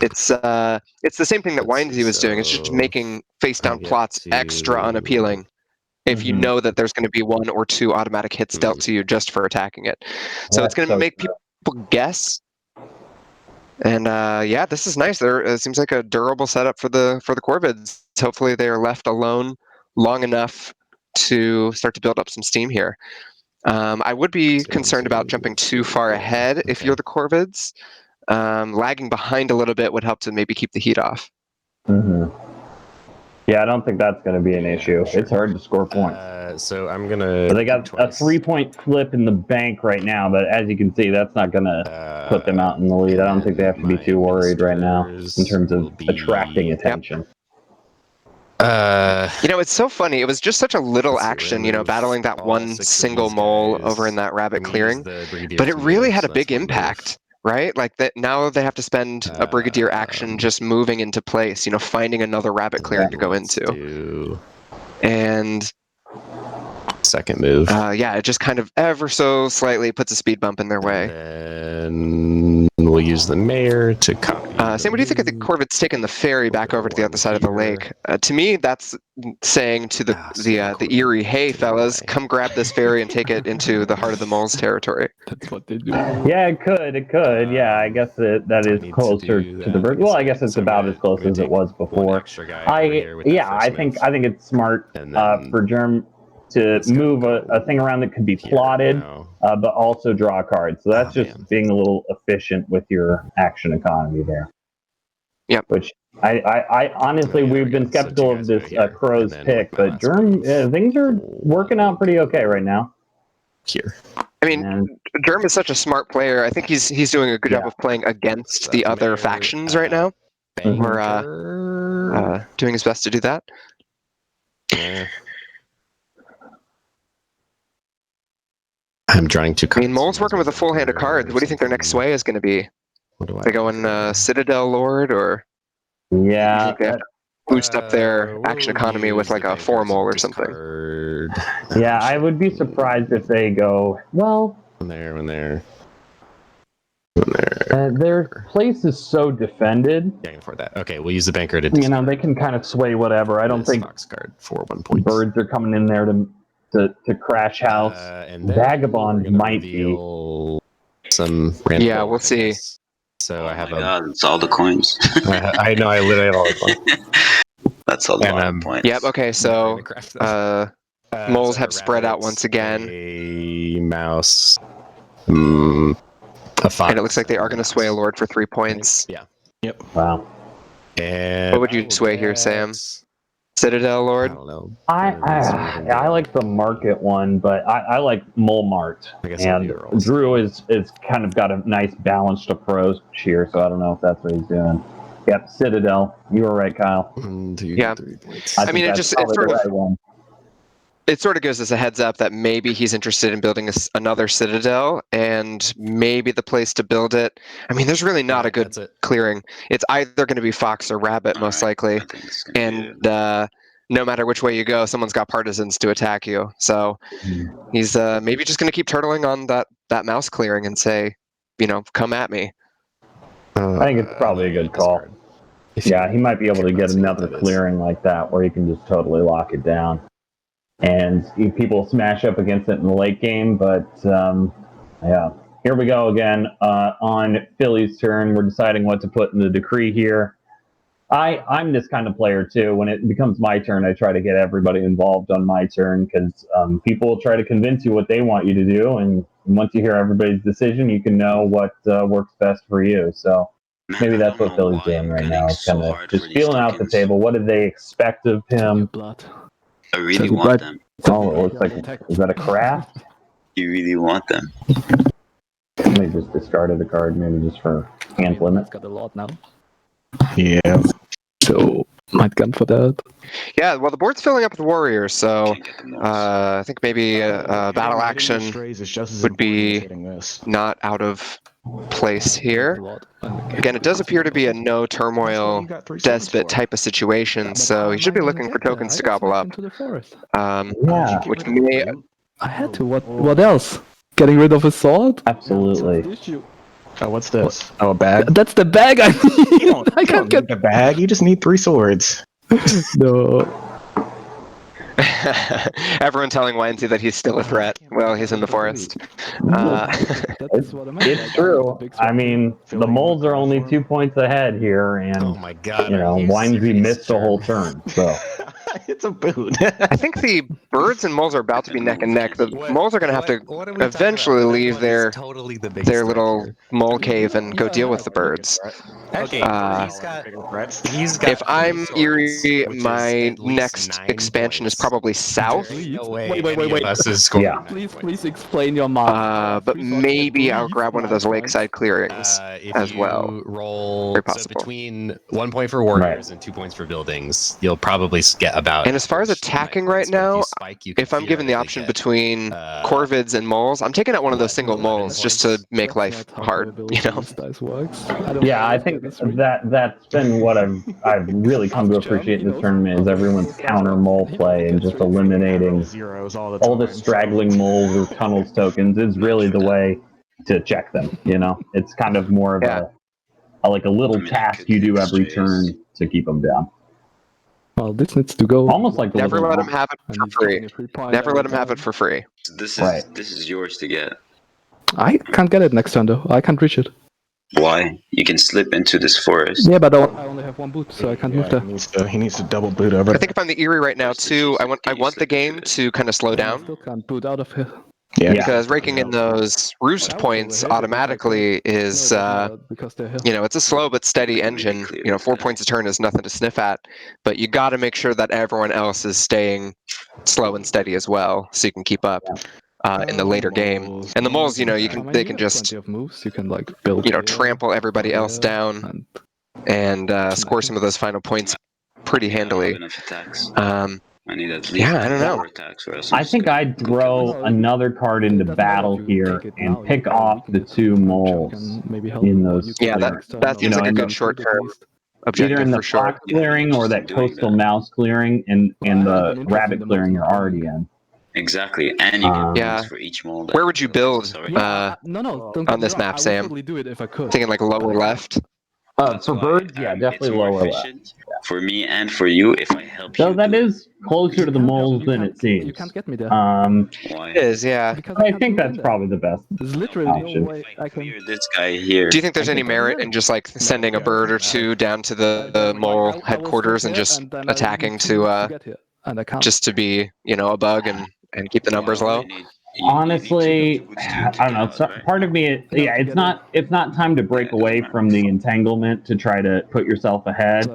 It's the same thing that Windesy was doing. It's just making face-down plots extra unappealing if you know that there's going to be 1 or 2 automatic hits dealt to you just for attacking it. So it's going to make people guess. And yeah, this is nice. It seems like a durable setup for the Corvids. Hopefully they are left alone long enough to start to build up some steam here. I would be concerned about jumping too far ahead if you're the Corvids. Lagging behind a little bit would help to maybe keep the heat off. Yeah, I don't think that's going to be an issue. It's hard to score points. So I'm gonna. But they got a 3-point flip in the bank right now, but as you can see, that's not going to put them out in the lead. I don't think they have to be too worried right now in terms of attracting attention. It's so funny. It was just such a little action, battling that one single mole over in that rabbit clearing. But it really had a big impact, right? Like that. Now they have to spend a brigadier action just moving into place, finding another rabbit clearing to go into. And second move. it just kind of ever so slightly puts a speed bump in their way. And we'll use the mayor to copy. Sam, what do you think of the Corvids taking the ferry back over to the other side of the lake? To me, that's saying to the Eyrie, hey, fellas, come grab this ferry and take it into the heart of the moles territory. That's what they do. Yeah, it could. Yeah, I guess that is closer to the bird. Well, I guess it's about as close as it was before. I think it's smart for Germ to move a thing around that could be plotted, but also draw a card. So that's just being a little efficient with your action economy there. Yep. Which I honestly, we've been skeptical of this Crow's pick, but Germ, things are working out pretty okay right now. Here. I mean, Germ is such a smart player. I think he's doing a good job of playing against the other factions right now. Or doing his best to do that. I'm drawing 2 cards. I mean, Mole's working with a full hand of cards. What do you think their next sway is going to be? They going Citadel Lord, or yeah, you think they have to boost up their action economy with like a 4 mole or something? Yeah, I would be surprised if they go, well, When they're their place is so defended. Yeah, I can afford that. Okay, we'll use the banker to. They can kind of sway whatever. I don't think Fox card for 1 point. birds are coming in there to crash house. And Vagabond might be. Some random. Yeah, we'll see. So I have God, it's all the coins. I know. I literally have all the coins. That's a lot of points. Yep. Okay. So moles have spread out once again. A mouse. A fox. And it looks like they are going to sway a lord for 3 points. Yeah. Yep. Wow. And What would you sway here, Sam? Citadel I Lord. don't know. I like the market one, but I like Mole Mart. I guess I'll do And the rolls. Drew is kind of got a nice balanced approach here, so I don't know if that's what he's doing. Yep, Citadel. You were right, Kyle. 1, 2, Yeah. 3 points. I mean, think that's probably the right one. It sort of gives us a heads up that maybe he's interested in building another Citadel, and maybe the place to build it. I mean, there's really not a good That's it. clearing. It's either going to be Fox or Rabbit, most likely. I think it's gonna be And no matter which way you go, someone's got partisans to attack you. So he's maybe just going to keep turtling on that mouse clearing and say, come at me. I think it's probably a good call. Yeah, he might be able to get another clearing like that where he can just totally lock it down. And people smash up against it in the late game, but yeah. Here we go again on Philly's turn. We're deciding what to put in the decree here. I'm this kind of player too. When it becomes my turn, I try to get everybody involved on my turn because people will try to convince you what they want you to do, and once you hear everybody's decision, you can know what works best for you. So maybe that's what Philly's doing right now. It's kind of just feeling out the table. What do they expect of him? I really want them. Oh, it looks like, is that a craft? You really want them. They just discarded a card, maybe just for hand limit. Got a lot now. Yeah. So might gun for that. Yeah, well, the board's filling up with warriors, so Can't get the most. I think maybe battle action would be not out of place here. Again, it does appear to be a no turmoil despot type of situation, so he should be looking for tokens to gobble up. Yeah, Which may I had to. What else? Getting rid of a sword? absolutely. Oh, what's this? Oh, a bag? That's the bag I need. You don't, I you can't don't get. need a bag. You just need 3 swords. No. everyone telling Wendy that he's still a threat. Well, he's in the forest. That's what I meant. It's true. I mean, the moles are only 2 points ahead here, and Oh my god. Winesy missed the whole turn. So It's a boot. I think the birds and moles are about to be neck and neck. The moles are going to have to eventually leave their little mole cave and go deal with the birds. Okay, he's got If I'm swords, Eyrie, which is my at least next 9 expansion is points. probably south. There's no way Wait. any of us is scoring Yeah. 9 points. Please explain your mark. But maybe I'll grab one of those lakeside clearings If as you well. roll Very so possible. between 1 point for warriors and 2 points for buildings, you'll probably get about. And as far as average attacking 9 right points, but now, you spike, you can if I'm given the theoretically option get, between Corvids and moles, I'm taking out one of those single 11 moles just to points. make life hard. Dice works. yeah, I think that's been what I've really come to appreciate in this tournament is everyone's counter mole play and just eliminating Zeros all the all the straggling moles or tunnels tokens is really the way to check them. It's kind of more of a little task you do every turn to keep them down. Well, this needs to go. Almost like the Never little let him map. have it for free. Never let him have it for free. This is Right. this is yours to get. I can't get it next turn though. I can't reach it. Why? You can slip into this forest. Yeah, but I only have 1 boot, so I can't move there. He needs to double boot over. I think if I'm the Eyrie right now too, I want the game to kind of slow I down. still can't boot out of here. Yeah. Because raking in those roost points automatically is, because they're here. it's a slow but steady engine. 4 points a turn is nothing to sniff at, but you got to make sure that everyone else is staying slow and steady as well, so you can keep up in the later game. And the moles, they can just, plenty of moves. You can like build. trample everybody else down and score some of those final points pretty handily. Enough attacks. I I need at least Yeah, I don't know. 4 attacks or else I think I'd throw another card into battle here and pick off the 2 moles in those. Yeah, that seems like a good short-term objective Either in the for sure. fox clearing or that coastal mouse clearing, and the rabbit clearing you're already in. Exactly, and you get Yeah. points for each mold. Where would you build No, on this map, Sam? I would totally do it if I could. Thinking like lower left? That's For why, birds, yeah, definitely it's more lower left. efficient for me and for you if I help So you. that is closer to the moles than it seems. You can't get me there. Why? It is, yeah. Because I can't think move that's in there. probably the best. It's literally the option. only way I can. Clear this guy here. Do you think there's any merit in just like sending a bird or two down to the mole headquarters and just attacking to get here, and I can't. just to be a bug and keep the numbers low? Honestly, I don't know. Part of me, it's not time to break away from the entanglement to try to put yourself ahead.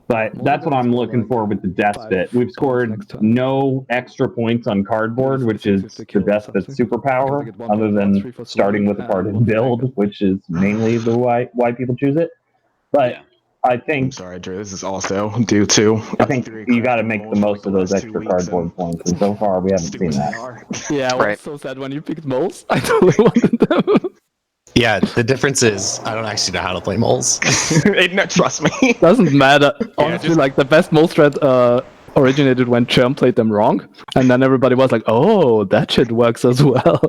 But that's what I'm looking for with the death bit. We've scored no extra points on cardboard, which is the death bit's superpower, other than starting with a card in build, which is mainly the why people choose it. But I I'm think sorry, Drew. This is also due to. I think you got to make the most of those extra cardboard points, and so far we haven't seen that. Yeah, I was Right. so sad when you picked moles. I totally wanted them. Yeah, the difference is I don't actually know how to play moles. No, trust me. Doesn't matter. Honestly, like the best mole strat originated when Germ played them wrong, and then everybody was like, "Oh, that shit works as well."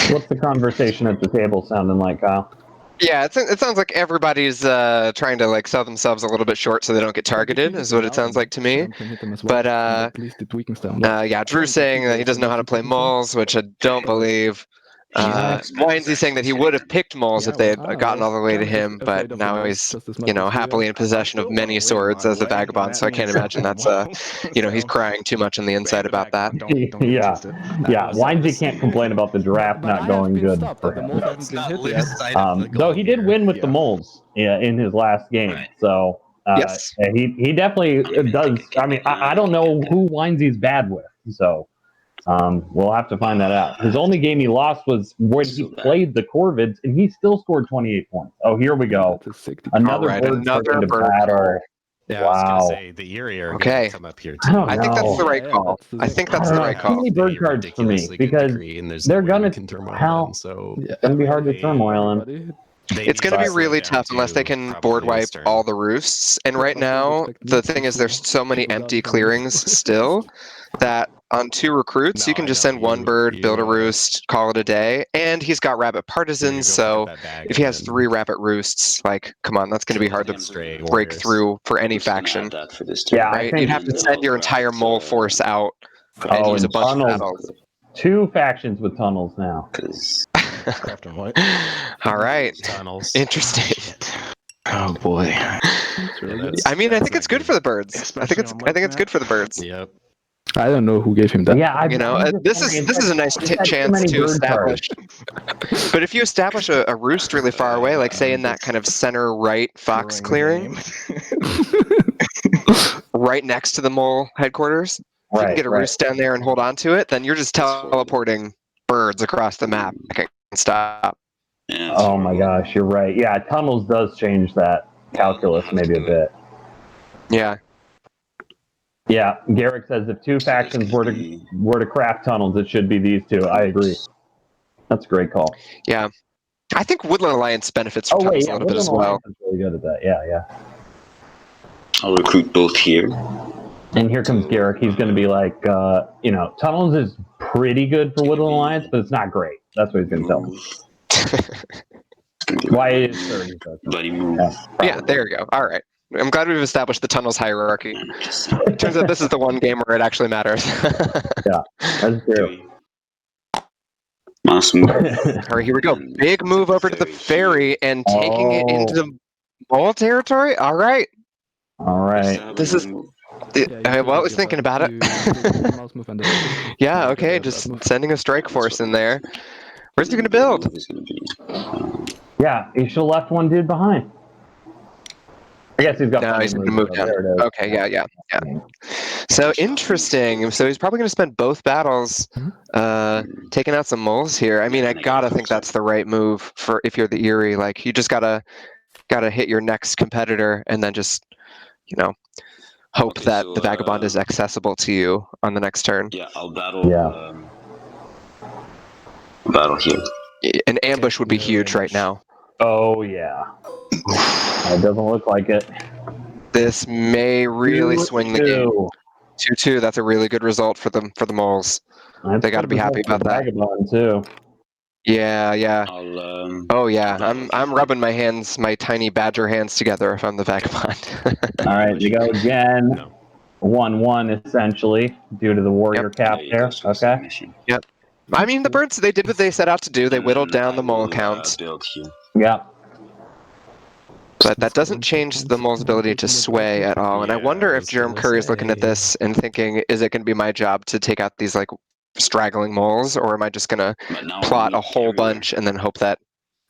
What's the conversation at the table sounding like, Kyle? Yeah, it sounds like everybody's trying to like sell themselves a little bit short so they don't get targeted, is what it sounds like to me. But yeah, Drew's saying that he doesn't know how to play moles, which I don't believe. Winesy's saying that he would have picked moles if they had gotten all the way to him, but now he's, happily in possession of many swords as a vagabond, so I can't imagine that's, he's crying too much on the inside about that. Yeah, Winesy can't complain about the draft not going good for him. Though he did win with the moles in his last game, so Yes. he definitely does. I mean, I don't know who Winesy's bad with, so we'll have to find that out. His only game he lost was when he played the Corvids, and he still scored 28 points. Oh, here we go. Another bird starting to battle. Yeah, Wow. I was gonna say the Eyrie are Okay. gonna come up here I too. don't I think that's know. the right call. I think that's the right Too call. many bird cards for me because they're gonna so it's gonna be hard to turmoil in. It's going to be really tough unless they can board wipe all the roosts. And right now, the thing is there's so many empty clearings still that on 2 recruits, you can just send 1 bird, build a roost, call it a day. And he's got rabbit partisans, so if he has 3 rabbit roosts, like, come on, that's going to be hard to break through for any faction. Yeah, Right? You'd have to send your entire mole force out and use a bunch of battles. 2 factions with tunnels now. All right. Tunnels. Interesting. Oh boy. I mean, I think it's good for the birds. I think it's good for the birds. Yep. I don't know who gave him that. Yeah, This is a nice chance to establish. But if you establish a roost really far away, like say in that kind of center right fox clearing, right next to the mole headquarters, if you can get a roost down there and hold on to it, then you're just teleporting birds across the map. Okay, stop. Oh my gosh, you're right. Yeah, tunnels does change that calculus maybe a bit. Yeah. Yeah, Garrick says if 2 factions were to craft tunnels, it should be these 2. I agree. That's a great call. Yeah. I think Woodland Alliance benefits from tunnels a little bit as well. Woodland Alliance is really good at that. Yeah. I'll recruit both here. And here comes Garrick. He's going to be like, tunnels is pretty good for Woodland Alliance, but it's not great. That's what he's going to tell me. Why it is 30. Bloody move. Yeah, there you go. All right. I'm glad we've established the tunnels hierarchy. It turns out this is the one game where it actually matters. Yeah, that's true. Mouse move. All right, here we go. Big move over to the ferry and taking it into the mole territory. All right. This is. I was thinking about it. Yeah, okay, just sending a strike force in there. Where's he going to build? Yeah, he should have left 1 dude behind. I guess he's got. No, he's going to move down. Okay, yeah. So interesting. So he's probably going to spend both battles taking out some moles here. I mean, I gotta think that's the right move for if you're the Eyrie. Like, you just gotta hit your next competitor and then just, hope that the Vagabond is accessible to you on the next turn. Yeah, I'll battle. Yeah. Battle here. An ambush would be huge right now. Oh yeah. It doesn't look like it. This may really swing the game. 2-2. That's a really good result for the moles. They got to be happy about that. Vagabond too. Yeah. Oh yeah. I'm rubbing my tiny badger hands together if I'm the Vagabond. All right, you go again. 1-1 essentially due to the warrior cap there. Okay. Yep. I mean, the birds, they did what they set out to do. They whittled down the mole count. Yeah. But that doesn't change the mole's ability to sway at all. And I wonder if Jerem Curry is looking at this and thinking, is it going to be my job to take out these, like, straggling moles, or am I just gonna plot a whole bunch and then hope that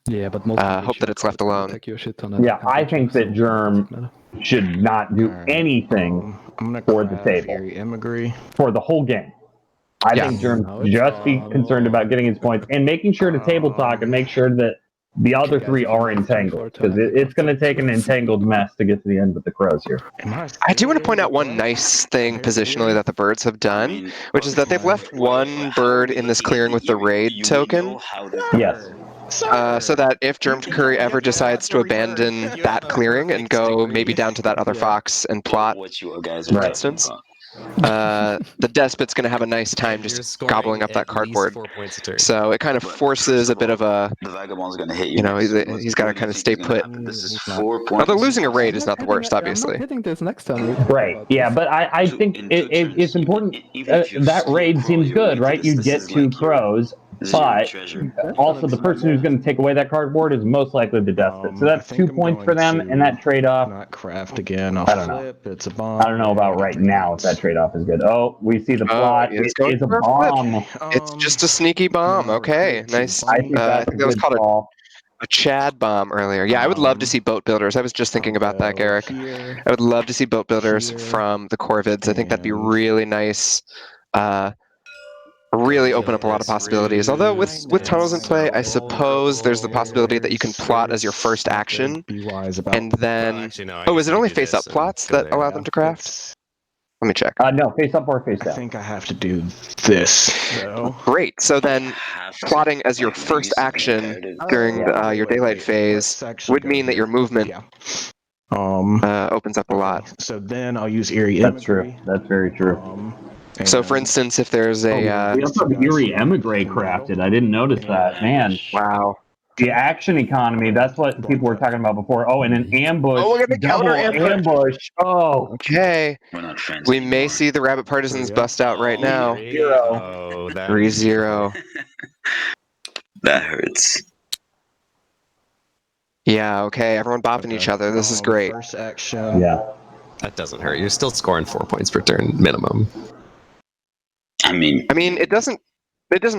Yeah, but most hope that it's left alone? take your shit on Yeah, I think that Germ should not do Alright, anything I'm gonna for the craft table. Eyrie Imagery. for the whole game. I Yeah. think Germ No, it's just be fine. concerned about getting his points and making sure to table talk and make sure that the other guys, three if you are want entangled, 24 because time, it's going to take an entangled mess to get to the end with the crows here. I do want to point out one nice thing positionally that the birds have done, which is that they've left one bird in this clearing with the raid token, Yes. so that if Germ Curry ever decides to abandon that clearing and go maybe down to that other fox and plot, for instance, the Despot's going to have a nice time just gobbling up that cardboard. So it kind of forces a bit of a, The Vagabond's gonna hit you. you know, he's got to kind of stay put. This is 4 points. Although losing a raid is I'm not the worst, I'm obviously. not hitting this next turn. Right. Yeah, but I think it's important. That raid seems good, right? You get 2 crows, but also the person who's going to take away that cardboard is most likely the Despot. So that's 2 points for them, and that trade-off. Not craft again. I don't know. Flip. It's a bomb. I don't know about right now if that trade-off is good. Oh, we see the plot. It's It going is a for a flip. bomb. It's just a sneaky bomb. Okay, nice. I think I that's think a that was good called call. a Chad bomb earlier. Yeah, I would love to see boat builders. I was just thinking about that, Garrick. I would love to see boat builders from the Corvids. I think that'd be really nice. Really open up a lot of possibilities. Although with tunnels in play, I suppose there's the possibility that you can plot as your first action, and then is it only face-up plots that allow them to craft? Let me check. No, face up or face I down. think I have to do this though. Great. So then, plotting as your first action during your daylight phase would mean that your movement opens up a lot. So then I'll use Eyrie That's Imagery. true. That's very true. So, for instance, if there's a We also have Eyrie Emigre crafted. I didn't notice that. Man, wow, the action economy, that's what people were talking about before. Oh, and an ambush. Oh, look at the double counter ambush. Oh, okay, We're not friends we may anymore. see the rabbit partisans bust out right now. 3-0. That hurts. Yeah. Okay. Everyone bopping each other. This is great. First action. yeah. That doesn't hurt. You're still scoring 4 points per turn minimum. I mean, It doesn't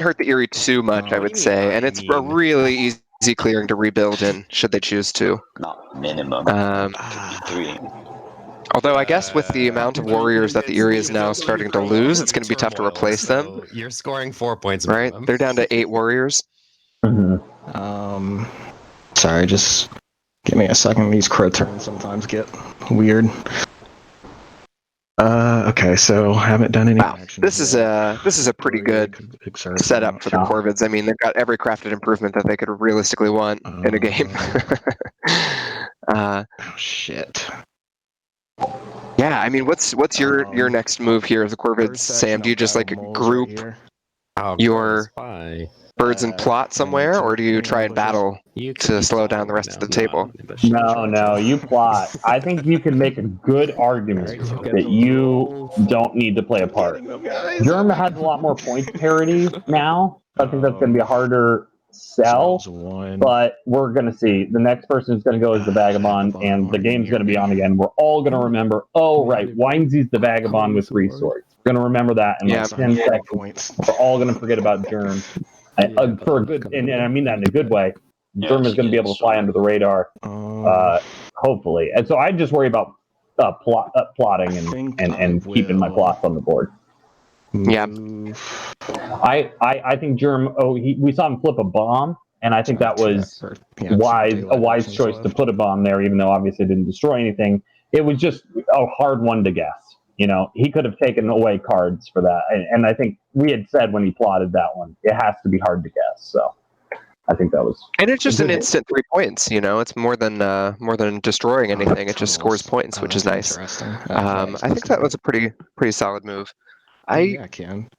hurt the Eyrie too much, I would say, and it's a really easy clearing to rebuild in should they choose to. not minimum. 3. Although I guess with the amount of warriors that the Eyrie is now starting to lose, it's going to be tough to replace them. You're scoring 4 points Right? minimum. They're down to 8 warriors. Mhm. Sorry, just give me a second. These crow turns sometimes get weird. Okay, so haven't done any Wow, action. this is a pretty good setup for the Corvids. I mean, they've got every crafted improvement that they could realistically want in a game. Oh shit. Yeah, I mean, what's your next move here as the Corvids, Sam? Do you just like group your birds and plot somewhere, or do you try and battle to slow down the rest of the table? No, you plot. I think you can make a good argument that you don't need to play a part. Germ has a lot more point parity now. I think that's going to be a harder sell, but we're going to see. The next person who's going to go is the Vagabond, and the game's going to be on again. We're all going to remember, oh, right, Winesi's the Vagabond with 3 swords. We're going to remember that in like 10 seconds. We're all going to forget about Germ. For a good, and I mean that in a good way. Germ is going to be able to fly under the radar, hopefully. And so I just worry about plotting and keeping my plots on the board. Yeah. I think Germ. We saw him flip a bomb, and I think that was a wise choice to put a bomb there, even though obviously it didn't destroy anything. It was just a hard one to guess. You know, he could have taken away cards for that, and I think we had said when he plotted that one, it has to be hard to guess. So I think that was. And it's just an instant 3 points. You know, it's more than destroying anything. It just scores points, which is nice. I think that was a pretty solid move. I can.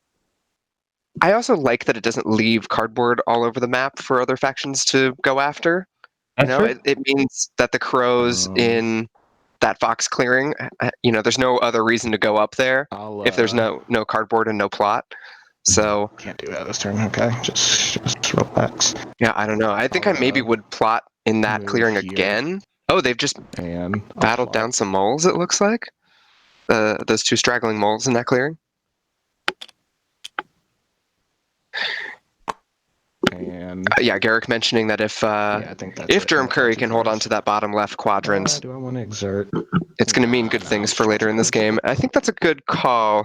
I also like that it doesn't leave cardboard all over the map for other factions to go after. You know, it means that the crows in that fox clearing, you know, there's no other reason to go up there if there's no cardboard and no plot. So can't do that this turn. Okay, just relax. Yeah, I don't know. I think I maybe would plot in that clearing again. Oh, they've just battled down some moles. It looks like those 2 straggling moles in that clearing. And Yeah, Garrick mentioning that if I think that's it. Durham Curry That's can hold on to that bottom left quadrant, do I want to exert? it's going to mean good things for later in this game. I think that's a good call,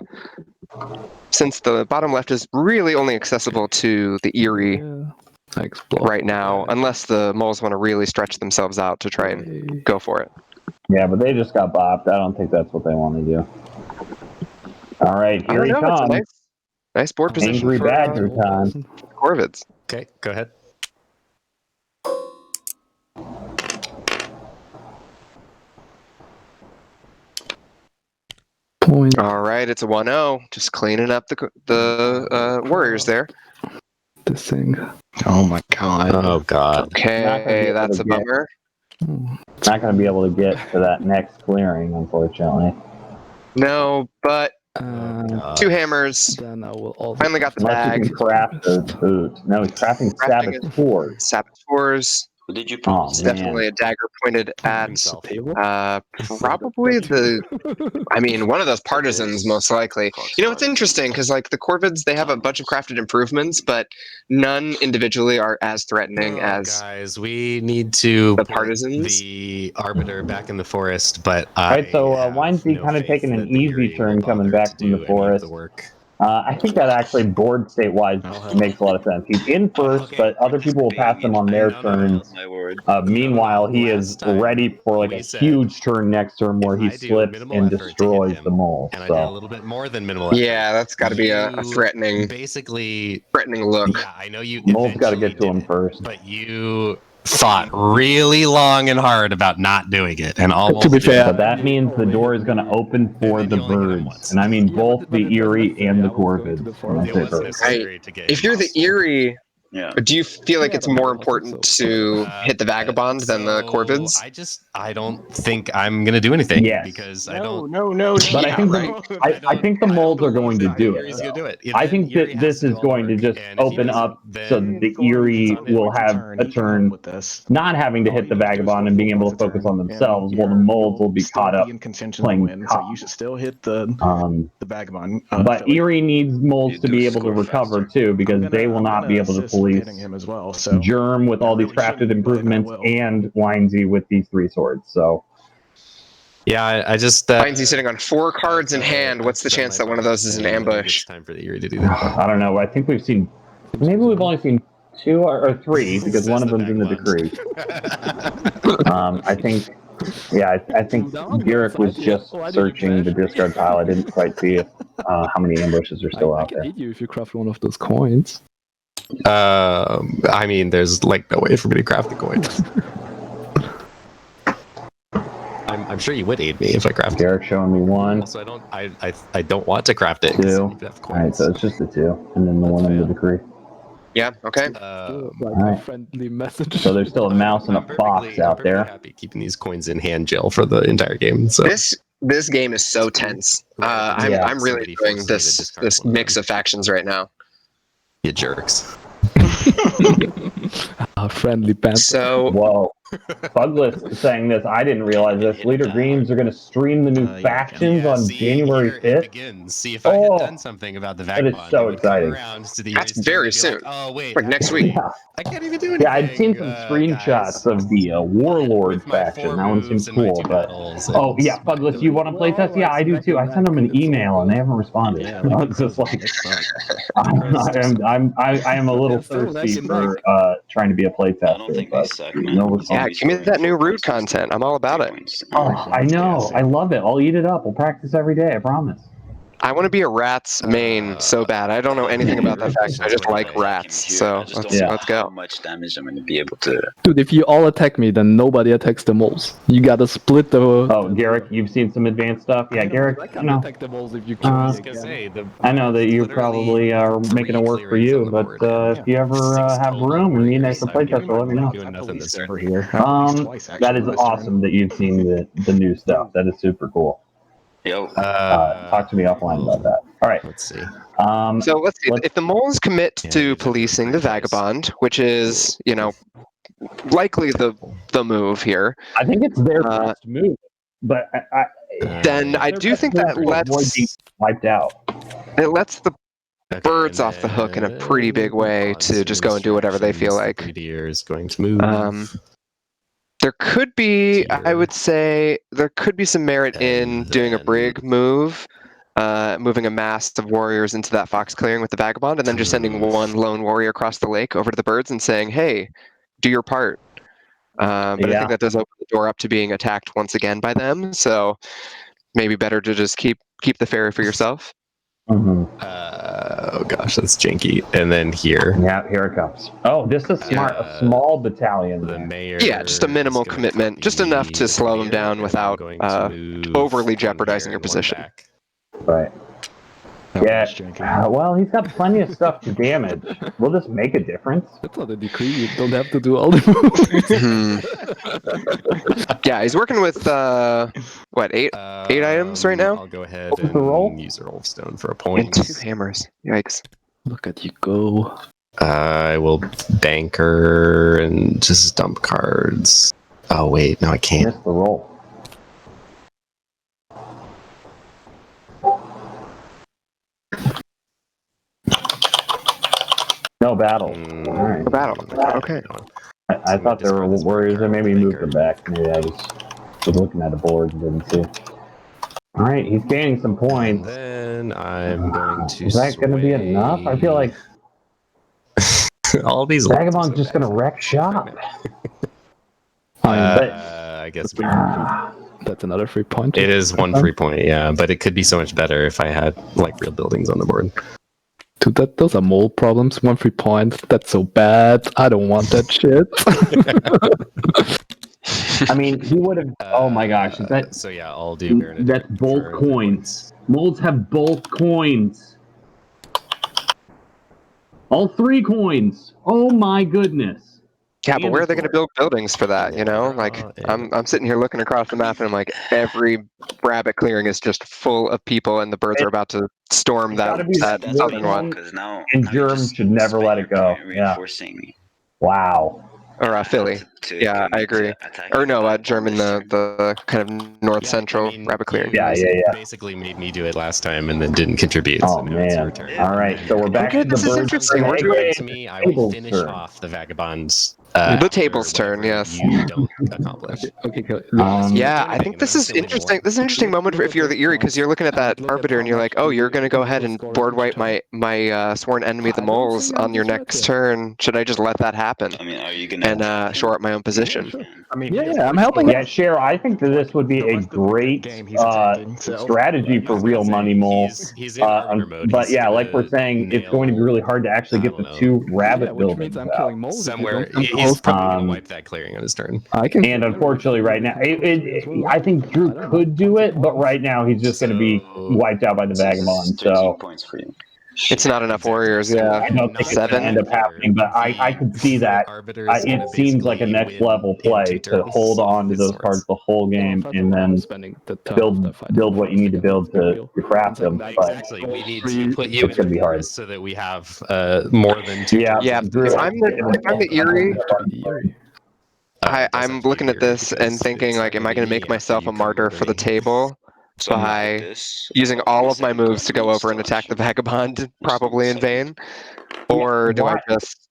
since the bottom left is really only accessible to the Eyrie right now, unless the moles want to really stretch themselves out to try and go for it. Yeah, but they just got bopped. I don't think that's what they want to do. All right, I here don't he know. It's a comes. nice board position Angry for Badger time. Corvids. Okay, go ahead. Point. All right, it's a 1-0. Just cleaning up the Warriors there. This thing. Oh my god. Oh god. Not gonna be Okay, able that's to a get- bummer. Not going to be able to get to that next clearing, unfortunately. No, but God. 2 hammers. Then I will also Finally got the Unless you bag. can craft a boot. No, he's crafting Crafting it. saboteurs. Saboteurs. Who did you Oh, promise? man. Definitely a dagger pointed at Himself. probably one of those partisans, most likely. You know, it's interesting because like the Corvids, they have a bunch of crafted improvements, but none individually are as threatening as guys, we need to the put partisans. the arbiter back in the forest, but Right, so Weinstein kind of taking an easy turn coming back from the forest. I think that actually board state-wise makes a lot of sense. He's in first, but other people will pass him on their turns. My word. Meanwhile, he is ready for like a huge turn next turn where he slips and destroys the mole. And I did a So little bit more than minimal effort. Yeah, that's got to be a You threatening basically look. Yeah, I know you mole's got to eventually get to him did it, first. but you thought really long and hard about not doing it, and almost To be did. fair, But that means the door is going to open for And the you only hit him birds, once. and I mean Yeah, both but the it wasn't Eyrie and the necessary. I was going to the Corvids. forest. When I It say was birds. necessary to get If you're the impossible. Eyrie, Yeah. do you feel like Yeah, it's but more I think important so. to hit the Vagabond than the So, Corvids? I don't think I'm gonna do anything Yes. because I No, don't. no. But Yeah, I think right. I think the moles are going to do it. Erie's gonna do it. I think that this is going to just open up so that the Eyrie will have a turn with this. not having to hit the Vagabond and being able to focus on themselves, while the moles will be caught up in contention playing to win, so cop. you should still hit the Vagabond. But Philly. Eyrie needs moles You to do be able to score recover faster. too, because they will I'm not gonna be able to assist with police hitting him as well. So Germ with all these really crafted shouldn't, but I improvements will. and Winesy with these 3 swords. So Yeah, I just. Finds he's sitting on 4 cards in hand. What's the chance that one of those is an ambush? It's time for the Eyrie to do that. I don't know. I think we've seen, maybe we've only seen 2 or 3 because one of them's in the decree. I think, I think Garrick was just searching the discard pile. I didn't quite see how many ambushes are still I out can there. eat you if you craft one of those coins. I mean, there's like no way for me to craft the coins. I'm sure you would aid me if I crafted. Garrick showing me 1, Also, I don't want to craft it. 'cause 2. you All need to have right, coins. so it's just the 2, and then the 1 in the decree. Yeah, okay. Like alright. a friendly message. So there's still a mouse and a fox out I'm perfectly there. happy keeping these coins in hand, Jill, for the entire game. So This game is so tense. Yeah. I'm really enjoying this mix of factions right now. you jerks. A friendly panther. So Whoa. Fugless saying this. I didn't realize this. Leader Greens are going to stream the new factions on see, January here it 5th. begins. See, if I had Oh, done something about the that is Vagabond, so it would come exciting. around to the That's Eyrie very and be soon. Like, oh wait, Like next actually, week. Yeah. I can't even do anything. Yeah, I'd seen some screenshots guys. of the Warlord With my faction. 4 That one moves seems and my cool. 2 But battles oh and yeah, Fugless, you want to play test? Yeah, I do too. I sent them an email and they haven't responded. Yeah, It's just like I am a little thirsty for trying to be a play I don't tester, think but they suck, man. no yeah, response. give me that new root content. I'm all about it. Oh, I know. I love it. I'll eat it up. We'll practice every day. I promise. I want to be a rats main so bad. I don't know anything about that faction. I just like rats. So let's Yeah. let's How go. much damage I'm going to be able to. Dude, if you all attack me, then nobody attacks the moles. You gotta split the. Oh, Garrick, you've seen some advanced stuff. Yeah, Garrick, I you can know, attack the moles if you kill me again. I know that you probably are making it work for you, but if you ever have room and need an extra playtester, let me know. Doing nothing this turn. over here. That is awesome that you've seen the new stuff. That is super cool. Yo, Talk to me offline about that. All right. Let's see. So let's see. If the moles commit to policing the Vagabond, which is, likely the move here, I think it's their first move, but then I do think that avoid being wiped out. it lets the birds off the hook in a pretty big way to just go and do whatever they feel like. Deer is going to move. There could be, I Here. would say, there could be some merit in And doing a then- brig move, moving a mass of warriors into that fox clearing with the Vagabond, and then just sending one lone warrior across the lake over to the birds and saying, hey, do your part. But I Yeah. think that does open the door up to being attacked once again by them, so maybe better to just keep the ferry for yourself. Mm-hmm. Oh gosh, that's janky. And then here, Yeah, here it comes. Oh, this is smart. A small battalion. the there. mayor. Yeah, just a minimal is gonna commitment, just enough copy to the slow them mayor, down and I'm without going to move overly one jeopardizing here your and one position. back. Right. That Yeah. was janky. Well, he's got plenty of stuff to damage. Will this make a difference? That's not a decree. You don't have to do all the moves. Yeah, he's working with what, eight items right now? I'll go ahead What was the roll? and use a roll of stone for a And point. 2 hammers. Yikes. Look at you go. I will banker and just dump cards. Oh wait, no, I can't. Missed the roll. No battle. All right. No battle. Okay. I thought there were warriors there. Maybe moved them back. Maybe I was looking at the board and didn't see. All right, he's gaining some And points. then I'm going to. Is that going to be enough? I feel like all these Vagabond's just going to wreck shop. I guess That's another 3 point. it is one free point, yeah, but it could be so much better if I had like real buildings on the board. Dude, those are mole problems. 1 3 point. That's so bad. I don't want that shit. I mean, he would have. Oh my gosh, is that So yeah, I'll do. Baronadette that's both for coins? Moles have both coins. All 3 coins. Oh my goodness. Yeah, but where are they going to build buildings for that, you know? Like, I'm sitting here looking across the map and I'm like, every rabbit clearing is just full of people and the birds are about to storm that southern one. And Germ should never let it go. Yeah. Wow. Or Philly. Yeah, I agree. Or no, German, the kind of north central rabbit clearing. Yeah. Basically made me do it last time and then didn't contribute. Oh so now it's your man. turn. All right, so we're back Okay, to the this is birds. interesting. We're Hey, To me, I will Table's finish turn. off the vagabonds. The table's turn, yes. You don't accomplish. Okay, cool. Yeah, I think this is interesting. This is an interesting moment if you're the Eyrie, because you're looking at that arbiter and you're like, oh, you're going to go ahead and board wipe my sworn enemy, the moles, on your next turn. Should I just let that happen I mean, are you gonna and shore up my own position? I mean, Yeah, I'm helping. Yeah, Cher, I think that this would be a great strategy for real money mole. He's in arbiter mode. But He's yeah, like gonna we're saying, it's going to be nail really hard to actually get the 2 rabbit which buildings means I'm out. killing moles. if you somewhere. don't come He's close. probably gonna wipe that clearing on his turn. I can. And unfortunately, right now, I think Drew could do it, but right now he's just going to be wiped out by the Vagabond. 13 So points for you. It's not enough warriors, yeah. I don't think it's going to 7. end up happening, but I could see that. It seems like a next level play to hold on to those cards the whole game and then build what you need to build to craft them. But Exactly. We need to put you It's gonna in be hard. so that we have more than 2. yeah, Yeah, Drew, if I'm the Eyrie, I'm looking at this and thinking, like, am I going to make myself a martyr for the table So I'm by like this. using I'm all gonna of my send moves to go 20 over and attack the stars. Vagabond, probably in vain? Or do I why? just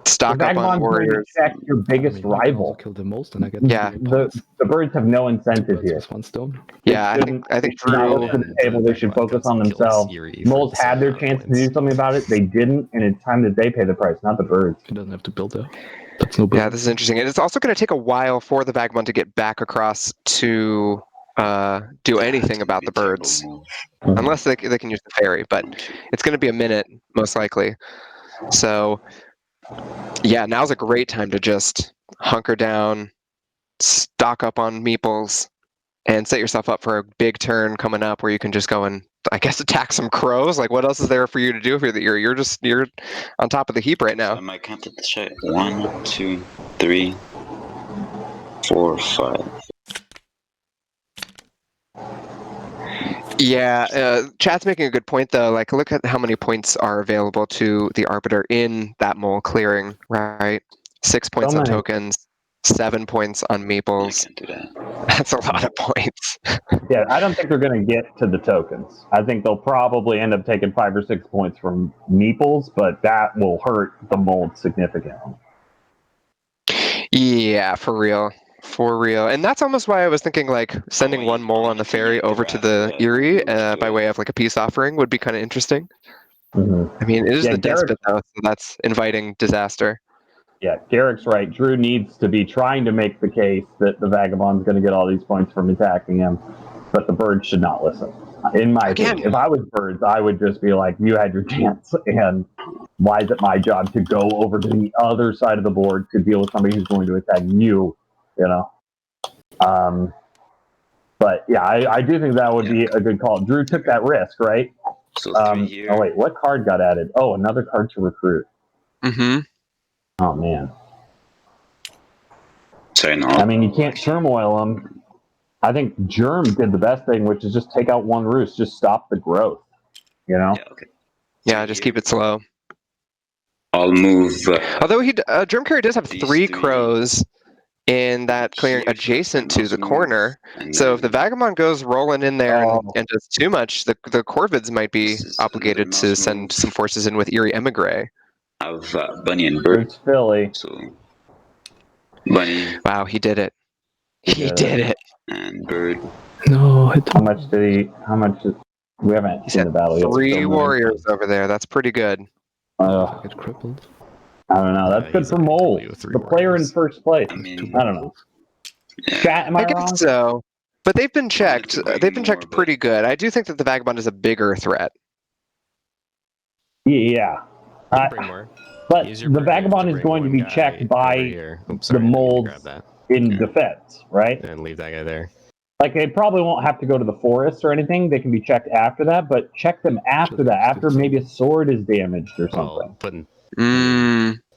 the stock up on Vagabond's going to warriors? check your biggest rival. Kill the most, and I get Yeah. The birds have no incentive here. Just 1 stone. Yeah, They I think should not Drew. look at the table. They should focus on themselves. Moles had their chance to do something about it. They didn't, and it's time that they pay the price, not the birds. He doesn't have to build though. That's no build. Yeah, this is interesting. And it's also going to take a while for the Vagabond to get back across to do anything about the birds. Unless they can use the ferry, but it's going to be a minute, most likely. So, yeah, now's a great time to just hunker down, stock up on meeples, and set yourself up for a big turn coming up where you can just go and, I guess, attack some crows. Like, what else is there for you to do if you're the Eyrie? You're on top of the heap right So now. I might count the check. 1, 2, 3, 4, 5. Yeah, chat's making a good point though. Like, look at how many points are available to the Arbiter in that mole clearing, right? 6 points So on many. tokens. 7 points on I Meeples. can't do that. That's a lot of points. Yeah, I don't think they're going to get to the tokens. I think they'll probably end up taking 5 or 6 points from Meeples, but that will hurt the mold significantly. Yeah, for real. For real. And that's almost why I was thinking like sending one mole on the ferry over to the Eyrie by way of like a peace offering would be kind of interesting. Mm-hmm. I mean, it is Yeah, the Garrett- despot though, so that's inviting disaster. Yeah, Garrick's right. Drew needs to be trying to make the case that the Vagabond's going to get all these points from attacking him, but the birds should not listen. In my opinion, if I was birds, I would just be like, you had your chance, and why is it my job to go over to the other side of the board to deal with somebody who's going to attack you, you know? But yeah, I do think that would be a good call. Drew took that risk, right? So 3 here. Oh wait, what card got added? Oh, another card to recruit. Mm-hmm. Oh man. Sorry, no. I mean, you can't turmoil them. I think Germ did the best thing, which is just take out one roost, just stop the growth. You know? Yeah, okay. Yeah, just keep it slow. I'll move. Although Germ Carrier does have these 3 three crows in that clearing here, adjacent and to the also corner. move, and So if the then Vagabond goes rolling in there Oh. and does too much, the Corvids might be This is obligated another to mouse send move. some forces in with Eyrie Emigre. have Bunny and Bird. It's Philly. So Bunny Wow, he did it. He Yeah. did it. and Bird. No, I How much did he? How much? We haven't He's seen had the battle yet. 3 warriors over there. That's pretty good. get crippled. I don't know. That's Yeah, good he's for not Mole. gonna do 3 The player in warriors. first place. I mean, I don't know. yeah. Chat, am I, I wrong? guess so. But they've been checked. to bring They've been more, checked but- pretty good. I do think that the Vagabond is a bigger threat. Yeah. You can bring more. But Use your the bird Vagabond to is bring going to one be guy checked over by here. Oops, sorry, the I didn't mean to molds grab that. in defense, right? And leave that guy there. Like they probably won't have to go to the forest or anything. They can be checked after that, but check them after that. After maybe a sword is damaged or something. Well, putting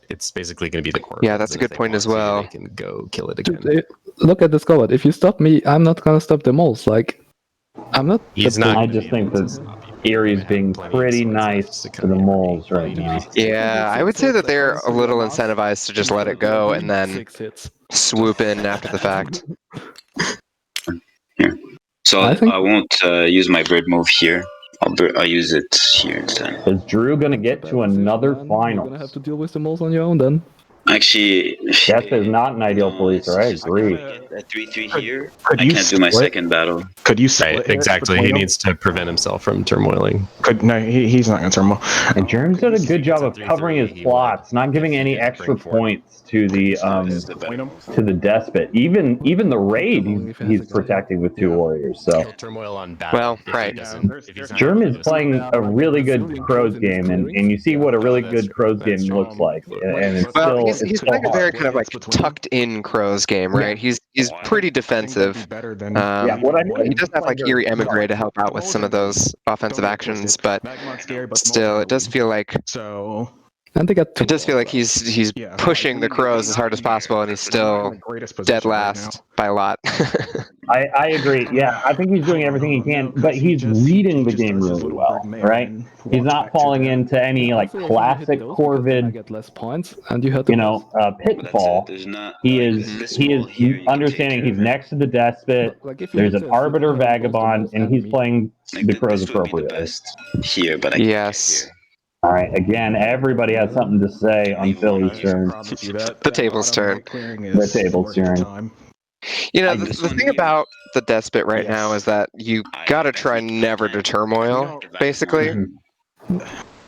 it's basically going to be the core. Yeah, that's a good point as well. They can go kill it again. Dude, look at this Corvid. If you stop me, I'm not gonna stop the moles. Like, I'm not. He's the not. big- I gonna just be think able to that stop you. Erie's You're gonna have being plenty of pretty swords left nice to to come the here. moles right now. Yeah, I would say that they're a little incentivized to just let it go and then 6 hits. swoop in after the fact. So I think- I won't use my bird move here. I'll use it here instead. Is Drew gonna get to another You're gonna have finals? to deal with the moles on your own then. Actually, That is not an ideal policer. I agree. At 3-3 here, Could I you can't do my split? second battle. Could you split Right, it exactly. between He them? needs to prevent himself from turmoiling. No, he's not going to turmoil. And Jerem's did a good job of It's a 3-3, covering his he plots, would. not giving If any he gets extra bring forward. points to the despot. Even the raid he's protecting with 2 warriors. So He'll turmoil on battle. Well, if he right. doesn't- if he's not Germ able is to do playing something. a really good Crows game, and you see what a really good Crows game looks like, and it's Well, still he's it's playing a still very hard. kind of like tucked in Crows game, right? He's pretty defensive. Yeah, what I mean He does have like Eyrie Emigre to help out with some of those offensive actions, but still, it does feel like And they got 2 it does feel like he's Yeah. pushing the Crows as hard as possible, and he's still dead last by a lot. I agree. Yeah, I think he's doing everything he can, but he's reading the game really well, right? He's not falling into any like Also, classic you hit those because then I Corvid, get less points, and you hurt the moles. pitfall. There's not. He like, is this he wall is here, you can understanding take he's care of it. next to the despot. Like, if you There's hit an this, arbiter you can have both the vagabond, moles and he's me. playing Like, the crows this would be the appropriately. best here, but I can't Yes. get here. All right, again, everybody has something to say on Philly's turn. The table's turn. The table's turn. You know, I the just thing wanna hear- about the despot right Yes. now is that you gotta try never to turmoil, basically. You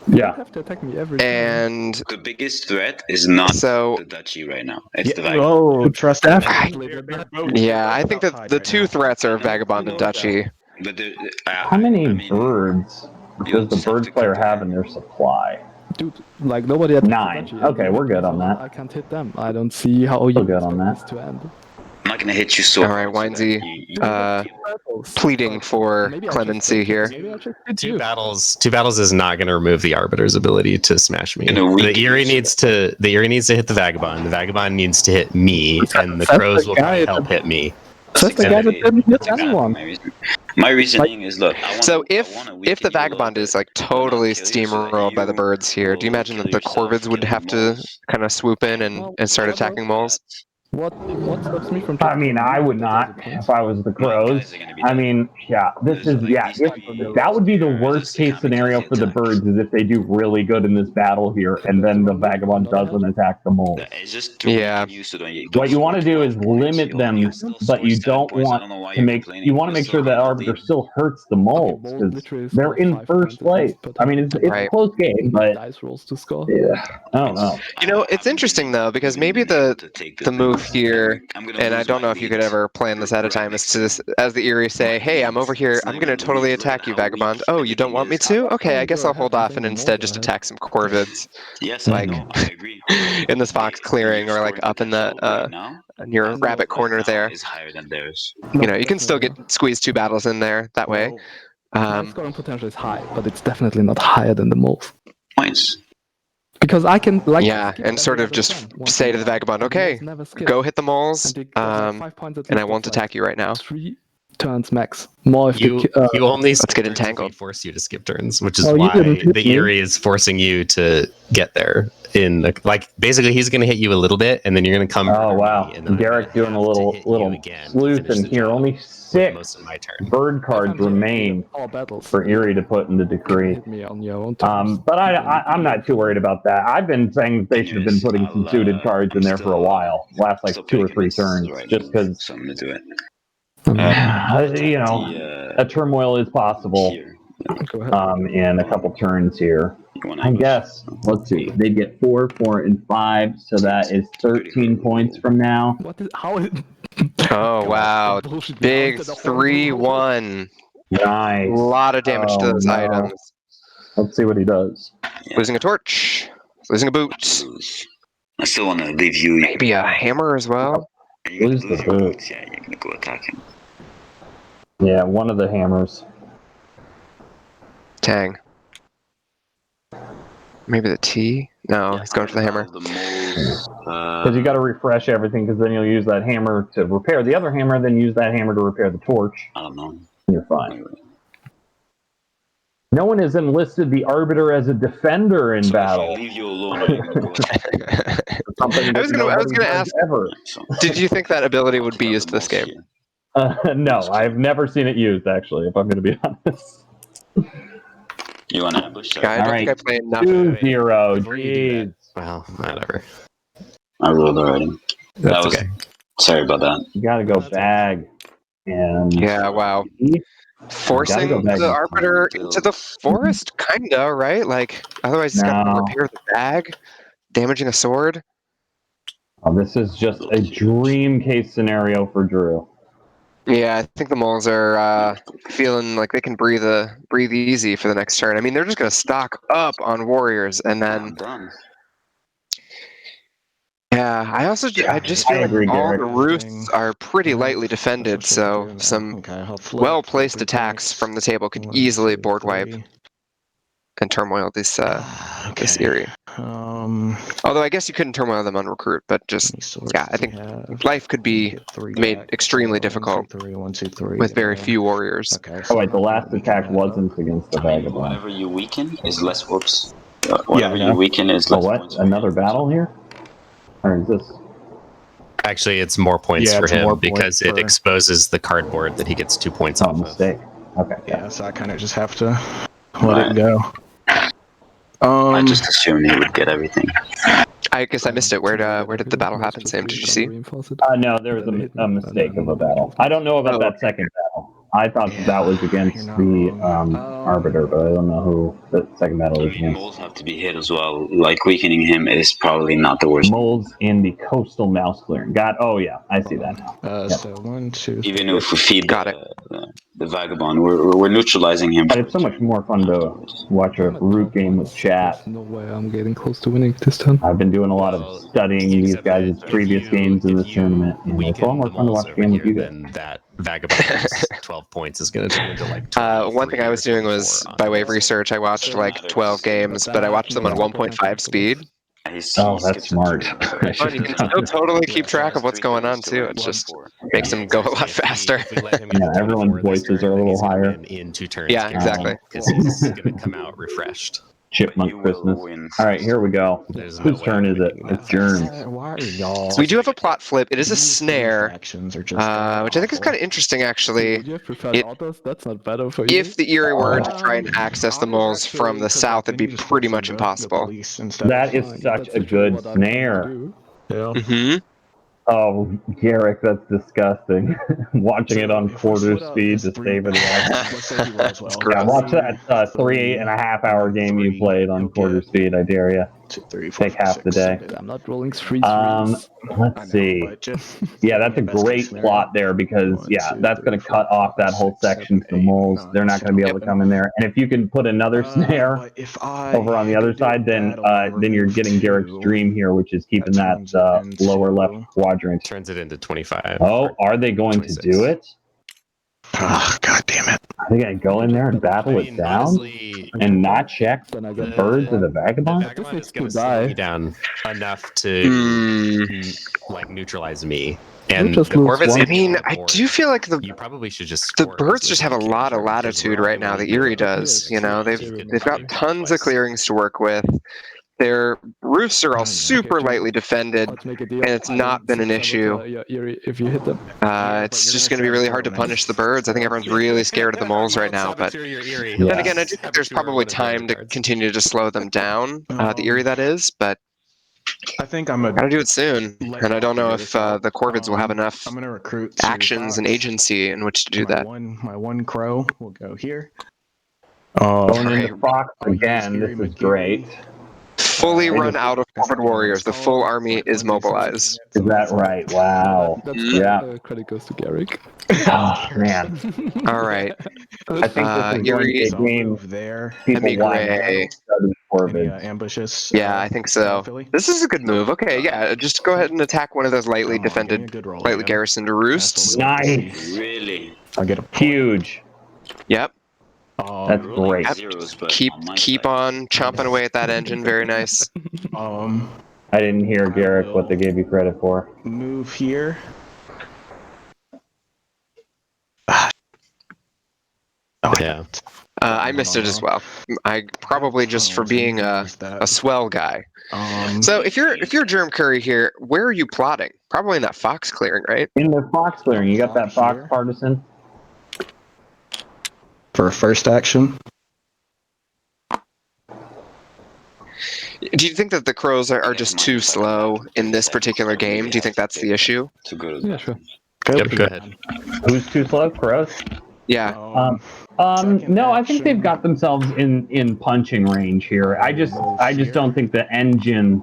Yeah. have to attack me every time. And The biggest threat is not so, the Duchy right now. It's the Vagabond. Oh, trust Definitely. yeah, I think that the 2 threats are Vagabond and Duchy. But How many I mean, birds you'll does the just have bird to player compare. have in their supply? Dude, like nobody had 9. Okay, we're good on that. I can't hit them. I don't see how you We're good on expect that. this to end. I'm not gonna hit you so All right, hard so Winesy, that you pleading for Maybe I clemency just- here. Maybe I should hit Two you. battles is not going to remove the arbiter's ability to smash me. In a week, The Eyrie you needs to hit the Vagabond. The Vagabond needs to hit me, and the That's crows the will guy probably that- help hit me. That's the guy that didn't hit Exactly anyone. my reason. My reasoning is, look. I wanna, So I if wanna the weaken you a Vagabond little is bit, like but not totally kill you so that steamrolled by the you birds here, do you will imagine kill that the yourself Corvids would killing have to moles. kind of swoop in and start attacking moles? What stops me from? I mean, I would not if I was the Crows. I mean, yeah, this is that would be the worst case scenario for the Birds is if they do really good in this battle here, and then the Vagabond doesn't attack the moles. Yeah. What you want to do is limit them, but you don't want to make. You want to make sure that Arbiter still hurts the moles because they're in first place. I mean, it's a close game, but dice rolls to score. yeah, I don't know. You know, it's interesting though because maybe the move here, and I don't know if you could ever plan this at a time, is to as the Eyrie say, "Hey, I'm over here. I'm going to totally attack you, Vagabond. Oh, you don't want me to? Okay, I guess I'll hold off and instead just attack some Corvids, like in this box clearing or like up in the near rabbit corner there. You know, you can still get squeeze 2 battles in there that way. My scoring potential is high, but it's definitely not higher than the moles. Points. Because I can like and sort of just say to the Vagabond, okay, go hit the moles, and I won't attack you right now. 3 turns max. More if You only let's get entangled. He force you to skip turns, which is why the Eyrie is forcing you to get there. Basically, he's going to hit you a little bit, and then you're going to come. Oh wow, Garrick doing a little sleuth in here. Only 6 most of my turn. bird cards remain for Eyrie to put in the decree. But I'm not too worried about that. I've been saying that they should have been putting some suited cards in there for a while, last like 2 or 3 turns, just because. You know, a turmoil is possible in a couple turns here. I guess, let's see, they get 4, 4, and 5, so that is 13 points from now. Oh, wow. Big 3-1. Nice. A lot of damage to those items. Let's see what he does. Losing a torch. Losing a boot. I still want to leave you. Maybe a hammer as well. Lose the boot. Yeah, you're going to go attack him. Yeah, one of the hammers. Tang. Maybe the T? No, he's going for the hammer. Because you got to refresh everything, because then you'll use that hammer to repair the other hammer, then use that hammer to repair the torch. I don't know. You're fine. No one has enlisted the Arbiter as a defender in battle. Leave you alone. I was gonna ask. Did you think that ability would be used this game? No, I've never seen it used, actually, if I'm going to be honest. You want to ambush? I don't think I played enough. 2-0. Jeez. Well, whatever. I rolled already. That's okay. Sorry about that. You got to go bag. And yeah, wow. Forcing the Arbiter into the forest, kinda, right? Like, otherwise he's got to repair the bag, damaging a sword. Oh, this is just a dream case scenario for Drew. Yeah, I think the moles are feeling like they can breathe easy for the next turn. I mean, they're just going to stock up on warriors, and then yeah, I just feel like all the roosts are pretty lightly defended, so some well-placed attacks from the table could easily board wipe and turmoil this Eyrie. Although I guess you couldn't turmoil them on recruit, but just yeah, I think life could be made extremely difficult with very few warriors. Oh wait, the last attack wasn't against the Vagabond. Whatever you weaken is less whoops. Whatever you weaken is less. What? Another battle here? Or is this? Actually, it's more points for him because it exposes the cardboard that he gets 2 points off mistake. Okay. Yeah, so I kind of just have to let it go. I just assumed he would get everything. I guess I missed it. Where did the battle happen, Sam? Did you see? No, there was a mistake of a battle. I don't know about that second battle. I thought that was against the Arbiter, but I don't know who the second battle is against. Moles have to be hit as well. Like, weakening him is probably not the worst. Moles in the coastal mouse clearing. Oh yeah, I see that now. So 1, 2, 3. Even if we feed the Vagabond, we're neutralizing him. But it's so much more fun to watch a root game with chat. No way I'm getting close to winning this turn. I've been doing a lot of studying these guys' previous games in this tournament, and it's a lot more fun to watch a game with you guys. Then that Vagabond's 12 points is going to turn into like 20. One thing I was doing was, by way of research, I watched like 12 games, but I watched them on 1.5 speed. Oh, that's smart. You can still totally keep track of what's going on, too. It just makes them go a lot faster. Yeah, everyone's voices are a little higher. In 2 turns. Yeah, exactly. Because he's going to come out refreshed. chipmunk Christmas. All right, here we go. There's no Whose way turn I'm is it? making that It's Germ. Why are y'all? So we do have a plot flip. It is a snare, Actions are just which I think is kind of interesting, actually. Would you have preferred It- autos? That's not better for you. If the Eyrie were to try and access the moles from the south, it'd be pretty much impossible. That is such a good snare. Mm-hmm. Oh, Garrick, that's disgusting. Watching it on quarter speed to save it. Yeah, watch that 3.5-hour game you played on quarter speed. I dare you. 2, 3, 4, Take half the 6, day. 7. I'm not rolling three Let's see. Yeah, that's a great plot there because that's going to cut off that whole section to the moles. They're not going to be able to come in there. And if you can put another snare over on the other side, then you're getting Garrick's dream here, which is keeping that lower left quadrant. Turns it into 25. Oh, are they going to 26. do it? Oh, God damn it. Are they going to go in there and battle it down honestly, and not check Then I the get birds of the the vagabond? Vagabond needs is going to to slow die. you down enough to like neutralize me. And just the lose Corvid's one. I gonna be mean, on the I board. do feel like You probably should just the score birds this just have a with lot of Duchy, because latitude we're right now. only The Eyrie doing does. this. You know, It's they've good got to tons twice. of clearings to work with. Their roofs are all super lightly defended, Let's make a deal. and it's not been an issue. If you hit them. It's just going to be really hard to punish the birds. I think everyone's really scared of the moles right now. But then again, I do think there's probably time to continue to slow them down. The Eyrie, that is, but I think I'm gotta do it soon. And I don't know if the Corvids will have enough I'm gonna recruit actions and agency in which to do that. My one crow will go here. Going Okay. into Fox again. This is great. Fully run out of Corvid warriors. The full army is mobilized. Is that right? Wow. Yeah. Credit goes to Garrick. Oh, man. All right. I think this is going to be a game there. people want Emigre. to study Corvid. Ambushes. Yeah, I think so. This is a good move. Okay, yeah, just go ahead and attack one of those lightly defended, lightly garrisoned roosts. Nice. Really? I'll get a Huge. Yep. That's great. Yep. Keep on chomping away at that engine. Very nice. I didn't hear, Garrick, what they gave you credit for. Move here. Yeah. I missed it as well. I probably just for being a swell guy. So if you're Germ Curry here, where are you plotting? Probably in that Fox clearing, right? In the Fox clearing, you got that Fox Here. partisan? For a first action. Do you think that the crows are just too slow in this particular game? Do you think that's the issue? To go to Yeah, sure. Yep, go ahead. Who's too slow? Crows? Yeah. No, I think they've got themselves in punching range here. I just don't think the engine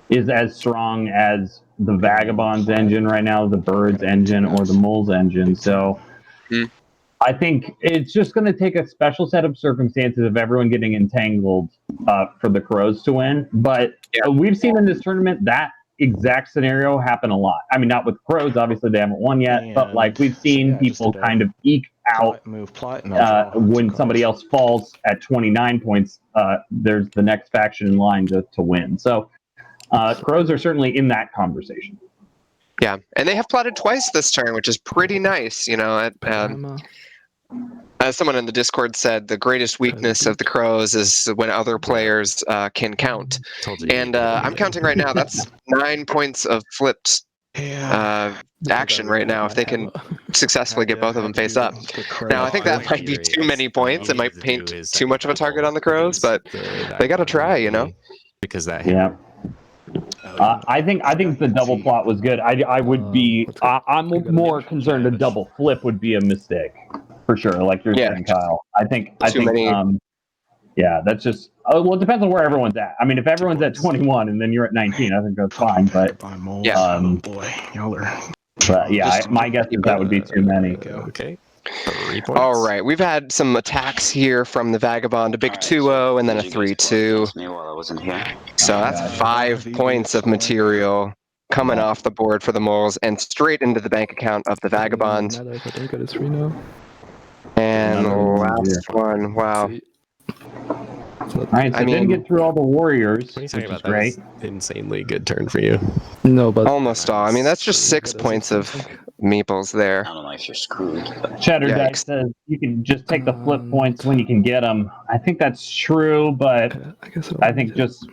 is as strong as the Vagabond's engine right now, the Bird's engine, or the Mole's engine. So I think it's just going to take a special set of circumstances of everyone getting entangled for the Crows to win. But we've seen in this tournament that exact scenario happen a lot. I mean, not with Crows, obviously they haven't won yet, but like we've seen people kind of eke out when somebody else falls at 29 points. There's the next faction in line to win. So Crows are certainly in that conversation. Yeah, and they have plotted twice this turn, which is pretty nice. You know, as someone in the Discord said, the greatest weakness of the Crows is when other players can count. And I'm counting right now. That's 9 points of flipped action right now if they can successfully get both of them face up. Now, I think that might be too many points. It might paint too much of a target on the Crows, but they got to try, you know? Because that I think the double plot was good. I would be. I'm more concerned a double flip would be a mistake for sure. Like you're saying, Kyle. I think. Yeah, that's just. Well, it depends on where everyone's at. I mean, if everyone's at 21 and then you're at 19, I think that's fine. But boy, y'all are. But yeah, my guess is that would be too many. Okay. All right, we've had some attacks here from the Vagabond, a big 2-0 and then a 3-2. So that's 5 points of material coming off the board for the Moles and straight into the bank account of the Vagabond. And the last one, wow. All right, so didn't get through all the warriors, What are you talking which about? is great. That was insanely good turn for you. No, but Almost all. I mean, that's just 6 points of meeples there. I don't know if you're screwed. But... Cheddar Yikes. Dice says you can just take the flip points when you can get them. I think that's true, but I think just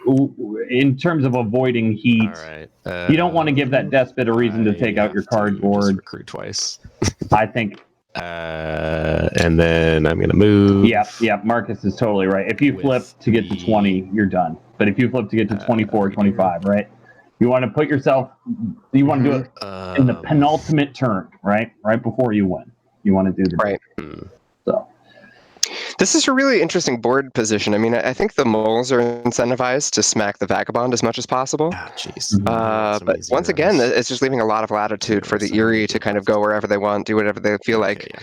in terms of avoiding heat, All right. you don't want to give that despot a reason to take out your cardboard. Recruit twice. I think. And then I'm gonna move. Yeah. Marcus is totally right. If you flip to get to 20, you're done. But if you flip to get to 24, 25, right? You want to put yourself. You want to do it in the penultimate turn, right? Right before you win. You want to do the Right. So. This is a really interesting board position. I mean, I think the moles are incentivized to smack the Vagabond as much as possible. Ah, jeez. But once again, it's just leaving a lot of latitude for the Eyrie to kind of go wherever they want, do whatever they feel like. Yeah.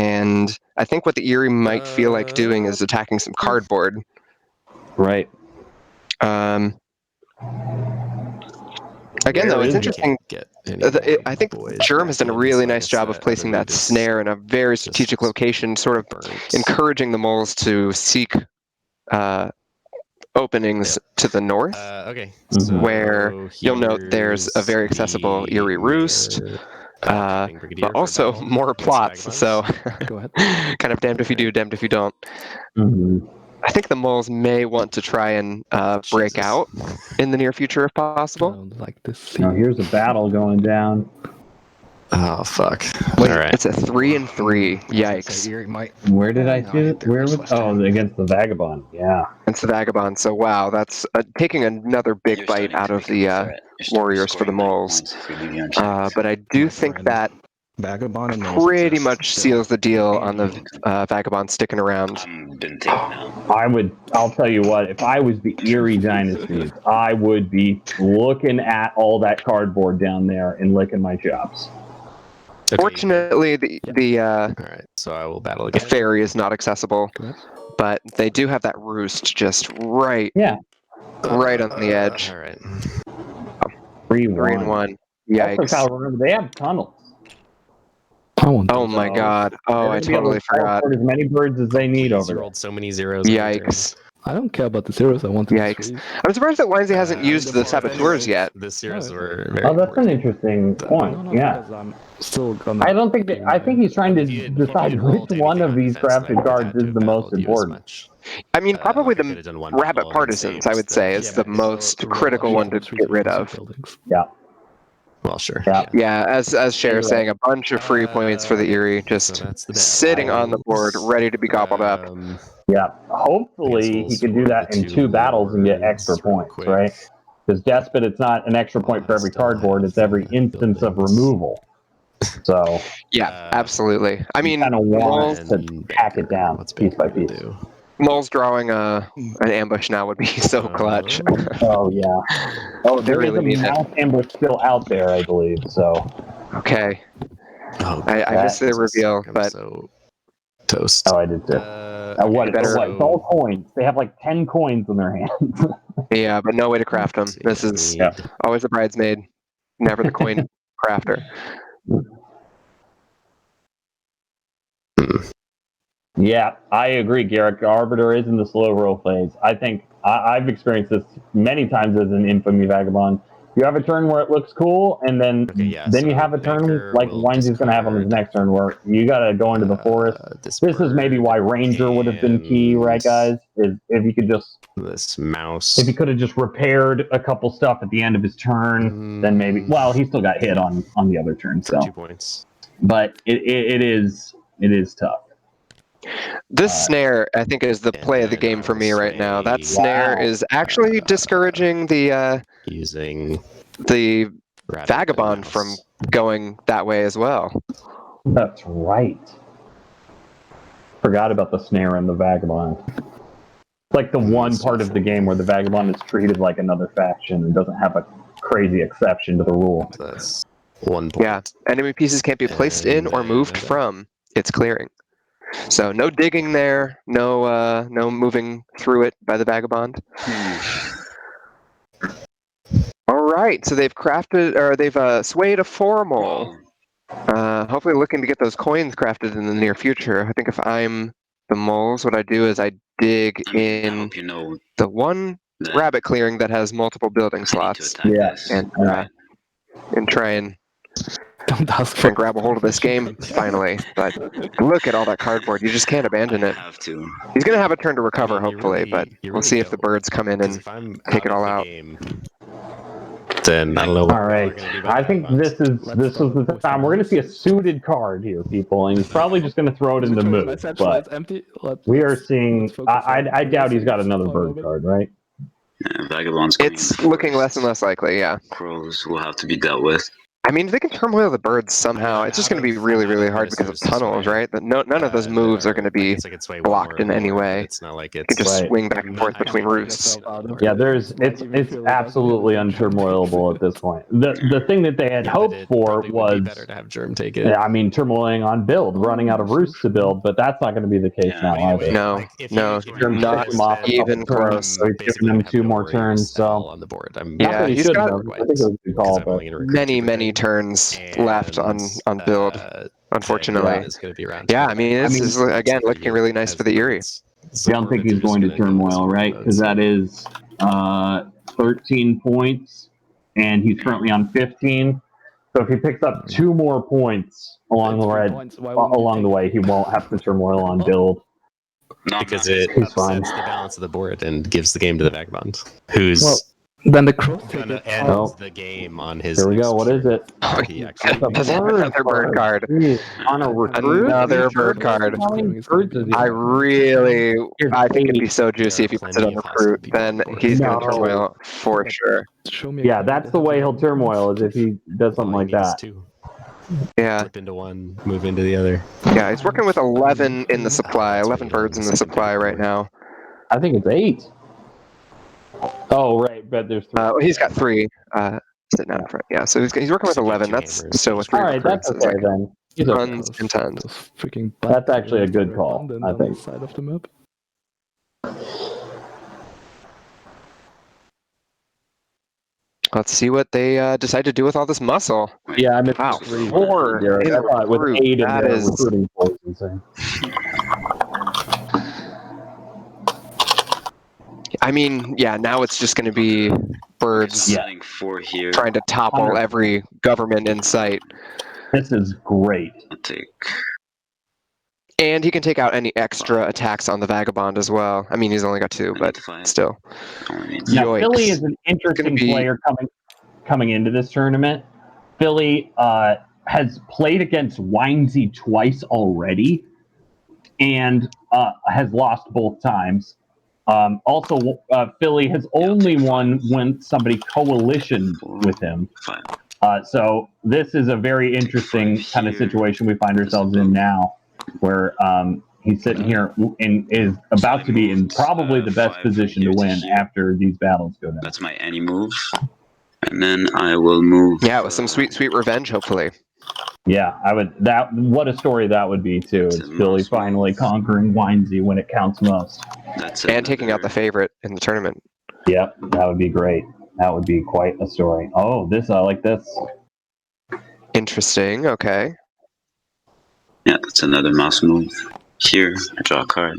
And I think what the Eyrie might feel like doing is attacking some cardboard. Right. Again, though, it's interesting. I think boys Germ has done a back really in, so I nice guess job of I placing don't that need to snare in a very strategic location, sort of encouraging the moles to seek openings to the north, Okay. where you'll note there's a very accessible Eyrie Roost, but also more plots. So Go ahead. kind of damned if you do, damned if you don't. I think the moles may want to try and break out in the near future if I possible. don't like this. Now here's a battle going down. Oh fuck! Wait, All right. it's a 3-3. Yikes! Where did I see it? Where was? Oh, against the Vagabond. Yeah. It's the Vagabond. So wow, that's taking another big bite out of the warriors for the moles. But I do think that Vagabond and pretty much seals the deal on the Vagabond sticking around. I'll tell you what, if I was the Eyrie Dynasties, I would be looking at all that cardboard down there and licking my chops. Okay. Fortunately, the All right. So I will battle again. ferry is not accessible, but they do have that roost just right on the edge. All right. 3-1. Yikes. Also, Kyle, remember, they have tunnels. Oh my god. Oh, I totally forgot. As many birds as they need Please, over you there. rolled so many zeros. Yikes. I don't care about the zeros. I want the Yikes. threes. I'm surprised that Winesy hasn't used the saboteurs yet. The zeros were very Oh, that's an important. interesting point. No, Yeah. because I'm still gonna. I don't think that. I think he's trying to If you decide rolled which one anything of on these defense, then I crafted would cards have to is the have most battled you as important. much. I mean, probably I could've the done one rabbit battle and partisans, saved I would say, is the the- most critical one to get rid of. Yeah. Well, sure. Yeah. Yeah, as Cher is saying, a bunch of free points for the Eyrie, So just that's the sitting on the board, ready to be gobbled up. Yeah. Hopefully, he can do that in 2 battles and get extra points, right? Because Despot, it's not an extra point for every cardboard; it's every instance of removal. So Yeah, absolutely. I mean, kind of Moles, wants to pack it down piece by piece. Moles drawing an ambush now would be so clutch. Oh yeah. Oh, They there is really a need it. mouse ambush still out there, I believe. So Okay, Oh, I missed the reveal, I'm but so toast. I did too. What? better- It's all coins. They have like 10 coins in their hands. yeah, but no way to craft them. This is always the bridesmaid, never the coin crafter. Yeah, I agree, Garrett. The Arbiter is in the slow roll phase. I think I've experienced this many times as an Infamy Vagabond. You have a turn where it looks cool, and then so you have a turn Banker like will Winesy's going to have on his discard, next turn where you got to go into the forest. This is maybe why Ranger would have been key, right, guys? Is if you could just This mouse. if he could have just repaired a couple stuff at the end of his turn, then maybe. Well, he still got hit on the other turn, for so. 2 points. But it is tough. This snare, I think, is the play of the game for me right now. That snare is actually discouraging the Using Vagabond from going that way as well. That's right. Forgot about the snare and the Vagabond. It's like the one part of the game where the Vagabond is treated like another faction and doesn't have a crazy exception to the rule. That's 1 point. Yeah, enemy pieces can't be placed in or moved from its clearing. So no digging there, no moving through it by the Vagabond. All right, so they've crafted, or they've swayed a formal. Hopefully looking to get those coins crafted in the near future. I think if I'm the moles, what I do is I dig in the one rabbit clearing that has multiple building slots. Yeah, and try and Don't ask Try and grab a hold of this game finally. But look at all that cardboard. You just can't abandon it. I have to. He's gonna have a turn to recover, I mean, you hopefully, really- but you we'll really see if the don't. birds come in 'Cause and if I'm take it out all of the out. game, then I don't know what All we're right. gonna do about I think Vagabonds. this was the time. We're going to see a suited card here, people, and he's probably just going to throw it in the move. Essentially, But it's empty. we are seeing. I doubt he's got another bird card, right? Yeah, Vagabond's It's looking less and less likely, yeah. Crows will have to be dealt with. I mean, if they can turmoil the birds somehow, it's just going to be really, really hard because of tunnels, right? None of those moves are going to be blocked in any way. It's not like You it's can just Right. swing back and forth between roosts. Yeah, it's absolutely unturmoilable at this point. The thing that they had hoped for was, better to have Germ take it. yeah, I mean, turmoiling on build, running out of roosts to build, but that's not going to be the case now either. No, no, Not even close. So he's giving them 2 more turns. So on the board. Yeah, he he's should got have. I think it was a good call, but many turns left on build, unfortunately. Yeah, I mean, this is, again, looking really nice for the Eyrie. I don't think he's going to turmoil, right? Because that is 13 points, and he's currently on 15. So if he picks up 2 more points along the way, he won't have to turmoil on build. Because it He's fine. upsets the balance of the board and gives the game to the Vagabond, who's Then the crows take gonna it. end the game on his. Here we next go. What is turn. it? He actually Another bird card. On a recruit? Another bird card. I think it'd be so juicy if he puts it on recruit. Then he's going to turmoil for sure. Yeah, that's the way he'll turmoil, is if he does something like that. Yeah, Flip into one, move into the other. yeah, he's working with 11 in the supply, 11 birds in the supply right now. I think it's 8. Oh, right, but there's 3. He's got 3 sitting out in front. Yeah, so he's working with 11. That's still with 3 All right, that's recruits. okay then. He's okay. Tons and tons. That's actually a good call, I think. Side of the map. Let's see what they decide to do with all this muscle. Yeah, I missed Wow, 3. 4 in I thought with recruit. 8 in That there, is recruiting was insane. I mean, yeah, now it's just going to be birds Sending 4 here. trying to topple every government in sight. This is great. I'll take. And he can take out any extra attacks on the Vagabond as well. I mean, he's only got 2, but still. Now, Yoicks. Philly is an interesting player coming into this tournament. Philly has played against Winesy twice already and has lost both times. Also, Philly has only won when somebody coalitioned with him. So this is a very interesting kind of situation we find ourselves in now, where he's sitting here and is about to be in probably the best position to win after these battles go down. That's my any move. And then I will move. Yeah, with some sweet, sweet revenge, hopefully. Yeah, I would. What a story that would be too. Is Philly finally conquering Winesy when it counts most, and taking out the favorite in the tournament. Yep, that would be great. That would be quite a story. Oh, I like this. Interesting. Okay. Yeah, that's another mouse move. Here, I draw a card.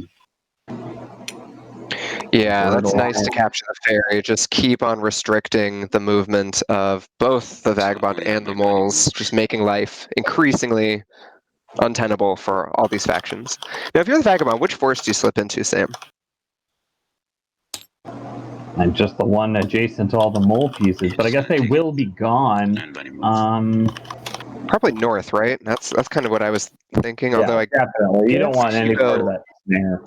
Yeah, that's nice to capture the fairy. Just keep on restricting the movement of both the Vagabond and the moles, just making life increasingly untenable for all these factions. Now, if you're the Vagabond, which forest do you slip into, Sam? And just the one adjacent to all the mole pieces, but I guess they will be gone. Probably north, right? That's kind of what I was thinking. Although I definitely you don't want any part of that snare.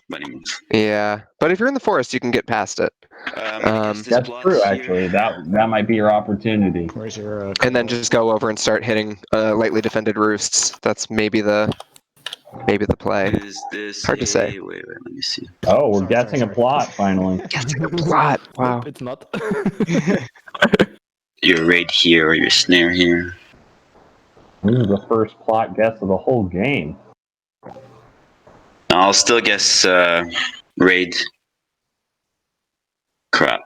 Yeah, but if you're in the forest, you can get past it. That's true, actually. That might be your opportunity. Where's your? And then just go over and start hitting lightly defended roosts. That's maybe the play. Is this Hard to say. Wait, let me see. Oh, we're guessing a plot finally. Guessing a plot. Wow. It's not. Your raid here or your snare here. This is the first plot guess of the whole game. I'll still guess raid. Crap.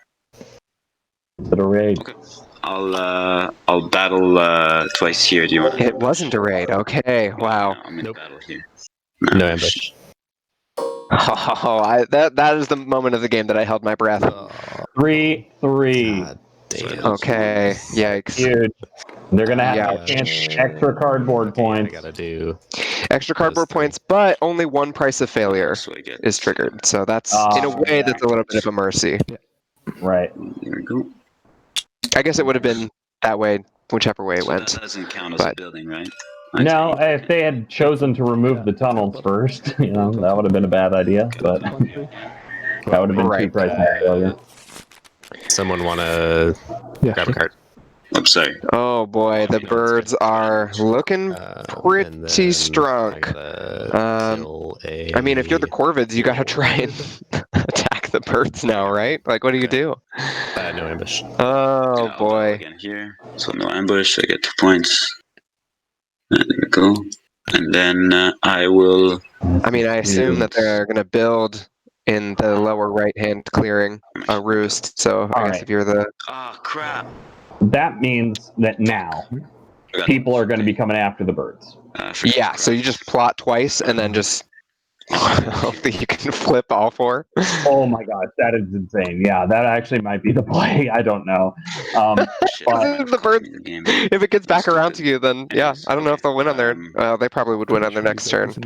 Is it a raid? Okay. I'll battle twice here. Do you want? It wasn't a raid. Okay. Wow. I'm gonna battle here. No ambush. Oh, that is the moment of the game that I held my breath. 3-3. God. Okay, yikes. Huge. They're gonna have Yeah. to chance extra cardboard points. I gotta do Extra cardboard those three. points, but only one price of failure So I get is triggered. So that's, in a way, yeah. that's a little bit of a mercy. Right. There we go. I guess it would have been that way, whichever way it So went. that doesn't count as a But- building, right? No, if they had chosen to remove the tunnels first, that would have been a bad idea. But that would have been Right. two prices of failure. Someone wanna grab a card? I'm sorry. Oh boy, the birds are looking And pretty then strong. I gotta kill a. I mean, if you're the Corvids, you gotta try and attack the birds now, right? Like, what do you do? No ambush. Oh I'll double boy. again here. So no ambush. I get 2 points. There we go. And then I will. I mean, I assume that they're gonna build in the lower right-hand clearing a roost. So I guess Alright. if you're the Oh crap! That means that now people are going to be coming after the birds. yeah, so you just plot twice and then just hope that you can flip all four. Oh my gosh, that is insane. Yeah, that actually might be the play. I don't know. The birds, if it gets back around to you, then yeah, I don't know if they'll win on their. They probably would win on their next turn. Who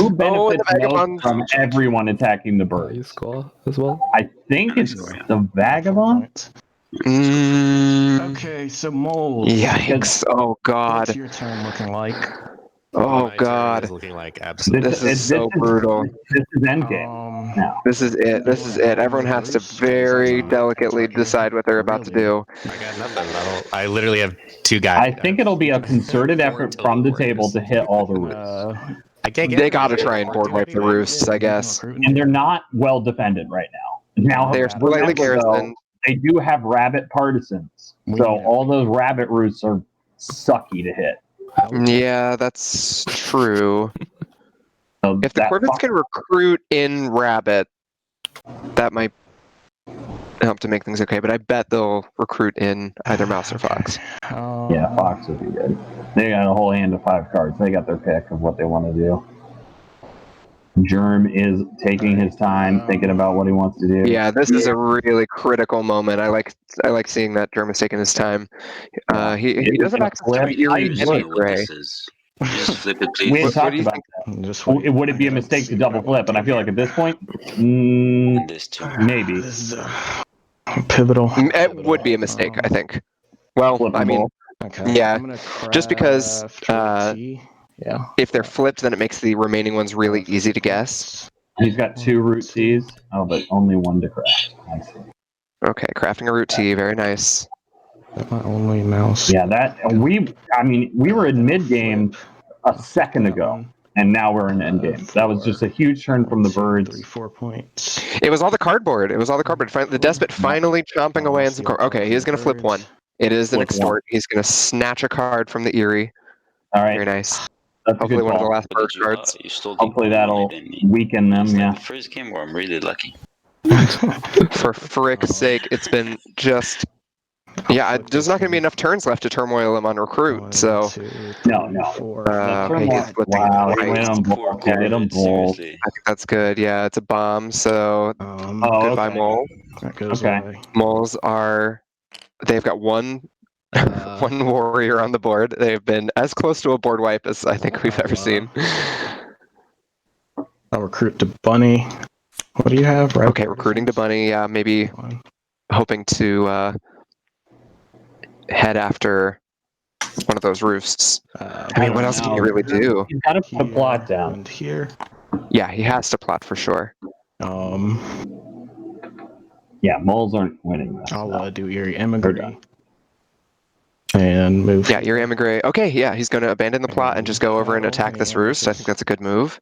the benefits most Vagabond. from everyone attacking the You birds? score as well. I think it's the Vagabond. Okay, so mold. Yikes! Oh god! What's your turn looking like? Oh My turn god! is looking like absolute. This is so brutal. This is endgame. Now. This is it. This is it. Everyone has to very delicately decide what they're about to do. I got nothing. I literally have 2 guys. I think it'll be a concerted effort from the table to hit all the roosts. I can't get They gotta try and board wipe the roosts, I guess. And they're not well defended right now. Now They're slightly remember, though, garrisoned. they do have rabbit partisans. So all those rabbit roosts are sucky to hit. Yeah, that's true. So If the that Corvids can recruit in rabbit, that might help to make things okay. But I bet they'll recruit in either mouse or fox. Yeah, Fox would be good. They got a whole hand of 5 cards. They got their pick of what they want to do. Germ is taking his time, thinking about what he wants to do. Yeah, this is a really critical moment. I like seeing that Germ is taking his time. He doesn't have access to Eyrie anyway. Just flip it, We please. had talked do you about think? Just would it be a mistake to double flip? And I feel like at this point, This too. maybe. This is pivotal. It would be a mistake, I think. Well, Flip I them mean, all. Okay. yeah, I'm gonna just because, craft tea. Yeah. if they're flipped, then it makes the remaining ones really easy to guess. He's got 2 root teas. Oh, but only 1 to craft. I see. Okay, crafting a root tea, very nice. My only mouse. Yeah, we were in mid game a second ago, and now we're in end game. That was just a huge turn from the birds. 3-4 points. It was all the cardboard. The despot finally chomping away on some card. Okay, he is going to flip one. It is an Flip one. extort. He's going to snatch a card from the Eyrie. All Very right, nice. that's a Hopefully good one of the call. last bird cards. You stole Hopefully that'll than me. weaken them. It's like Yeah. the first game where I'm really lucky. For frick's sake, it's been just... Yeah, there's not going to be enough turns left to turmoil him on recruit, so... No. Okay, he's flipping Wow, twice. he hit them both. He hit them both. Seriously. I think that's good. Yeah, it's a bomb, so Oh, goodbye, okay. Mole. That goes Okay. away. Moles are... They've got one warrior on the board. They've been as close to a board wipe as I think we've ever seen. I'll recruit to Bunny. What do you have? Right. Okay, recruiting to Bunny. Yeah, maybe hoping to head after one of those roosts. I mean, what else can you really do? He's got to put a plot down. And here. Yeah, he has to plot for sure. Yeah, moles aren't winning this. I'll do Eyrie Emigre. And move. Yeah, Eyrie Emigre. Okay, yeah, he's going to abandon the plot and just go over and attack this roost. I think that's a good move.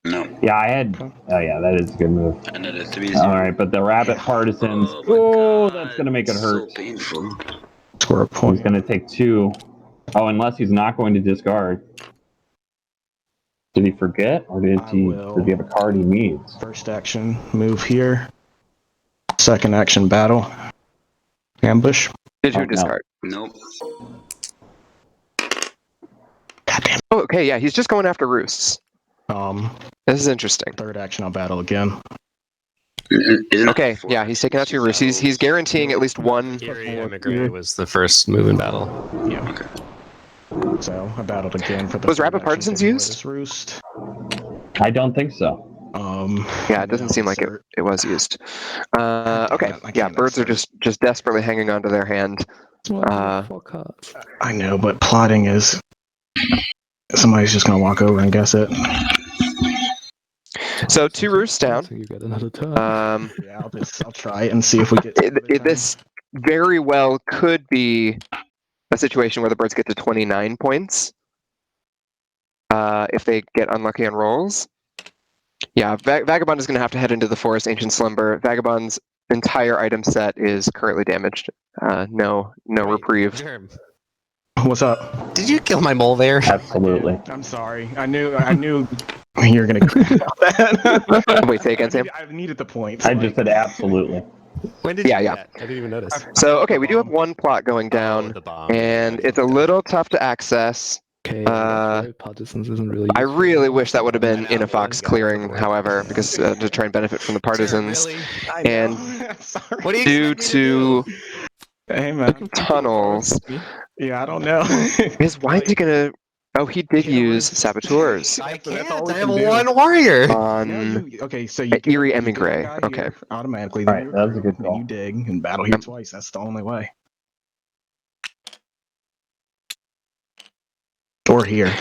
No. Yeah, I had. Oh, yeah, that is a good move. Another 3-0. All right, but the rabbit partisans. Oh, that's gonna make it hurt. So painful. Score a He's point. gonna take 2. Oh, unless he's not going to discard. Did he forget, or did he have a card he needs? First action, move here. Second action, battle. Ambush. Did you Oh, no. discard? Nope. Goddamn. Oh, okay, yeah, he's just going after roosts. Um, This is interesting. third action, I'll battle again. Isn't Okay, yeah, he's taking out 2 roosts. He's guaranteeing at least 1. Eyrie Emigre was the first move in battle. Yeah. So I battled again for the. Was third Rapid action Partisans to ignore used? this roost. I don't think so. Yeah, it doesn't seem like it was used. Okay, I yeah, can't birds are insert. just desperately hanging onto their hand. I know, but plotting is somebody's just gonna walk over and guess it. So 2 roosts down. So you get another turn. Yeah, I'll try it and see if we get. This very well could be a situation where the birds get to 29 points if they get unlucky on rolls. Yeah, Vagabond is going to have to head into the forest, Ancient Slumber. Vagabond's entire item set is currently damaged. No reprieve. Germ, What's up? did you kill my mole there? Absolutely. I'm sorry. I knew you were gonna get about that. Wait, say again, Sam? I needed the points. I just said absolutely. When did Yeah, you do yeah. that? I didn't even notice. So, okay, we do have 1 plot going down, the bomb. and it's a little tough to access. Okay, partisans isn't really. I really wish that would have been I know, in a Fox clearing, however, because to try and benefit from the partisans. Really? I know. And Sorry. What do you due expect me to to do? Hey man. tunnels, Yeah, I don't know. is Windy gonna? Oh, he did use saboteurs I That's can't. all we I can have do. one warrior. No, on. okay, so you Eyrie get a Emigre, guy okay. here automatically. All right, Then that's a good then call. you dig and battle here twice. That's the only way. Or here.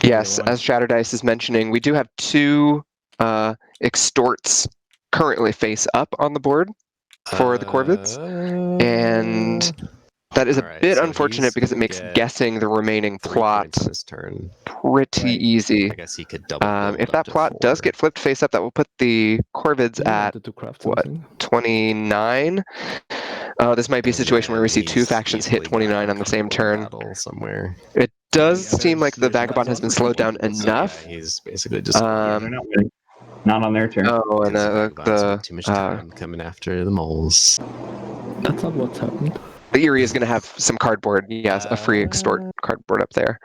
Yes, Either one. as Shatterdice is mentioning, we do have 2 extorts currently face up on the board for the Corvids, and that is a Alright, bit so unfortunate he's because it gonna makes get guessing the remaining 3 plot points on his turn. pretty Right. easy. I guess he could double build If up that to plot does 4. get flipped face up, that will put the Corvids at to craft what? something. 29. This might be a And situation where we see then 2 he's factions hit easily got 29 on the same uncomfortable turn. battle somewhere. It does Yeah, seem like the there's Vagabond has been slowed down So, enough. yeah, he's basically just They're not winning. Not on their turn. Oh, and Vagabonds spent too much time coming after the moles. That's not what's happened. the Eyrie is going to have some cardboard. Yes, a free extort cardboard up there.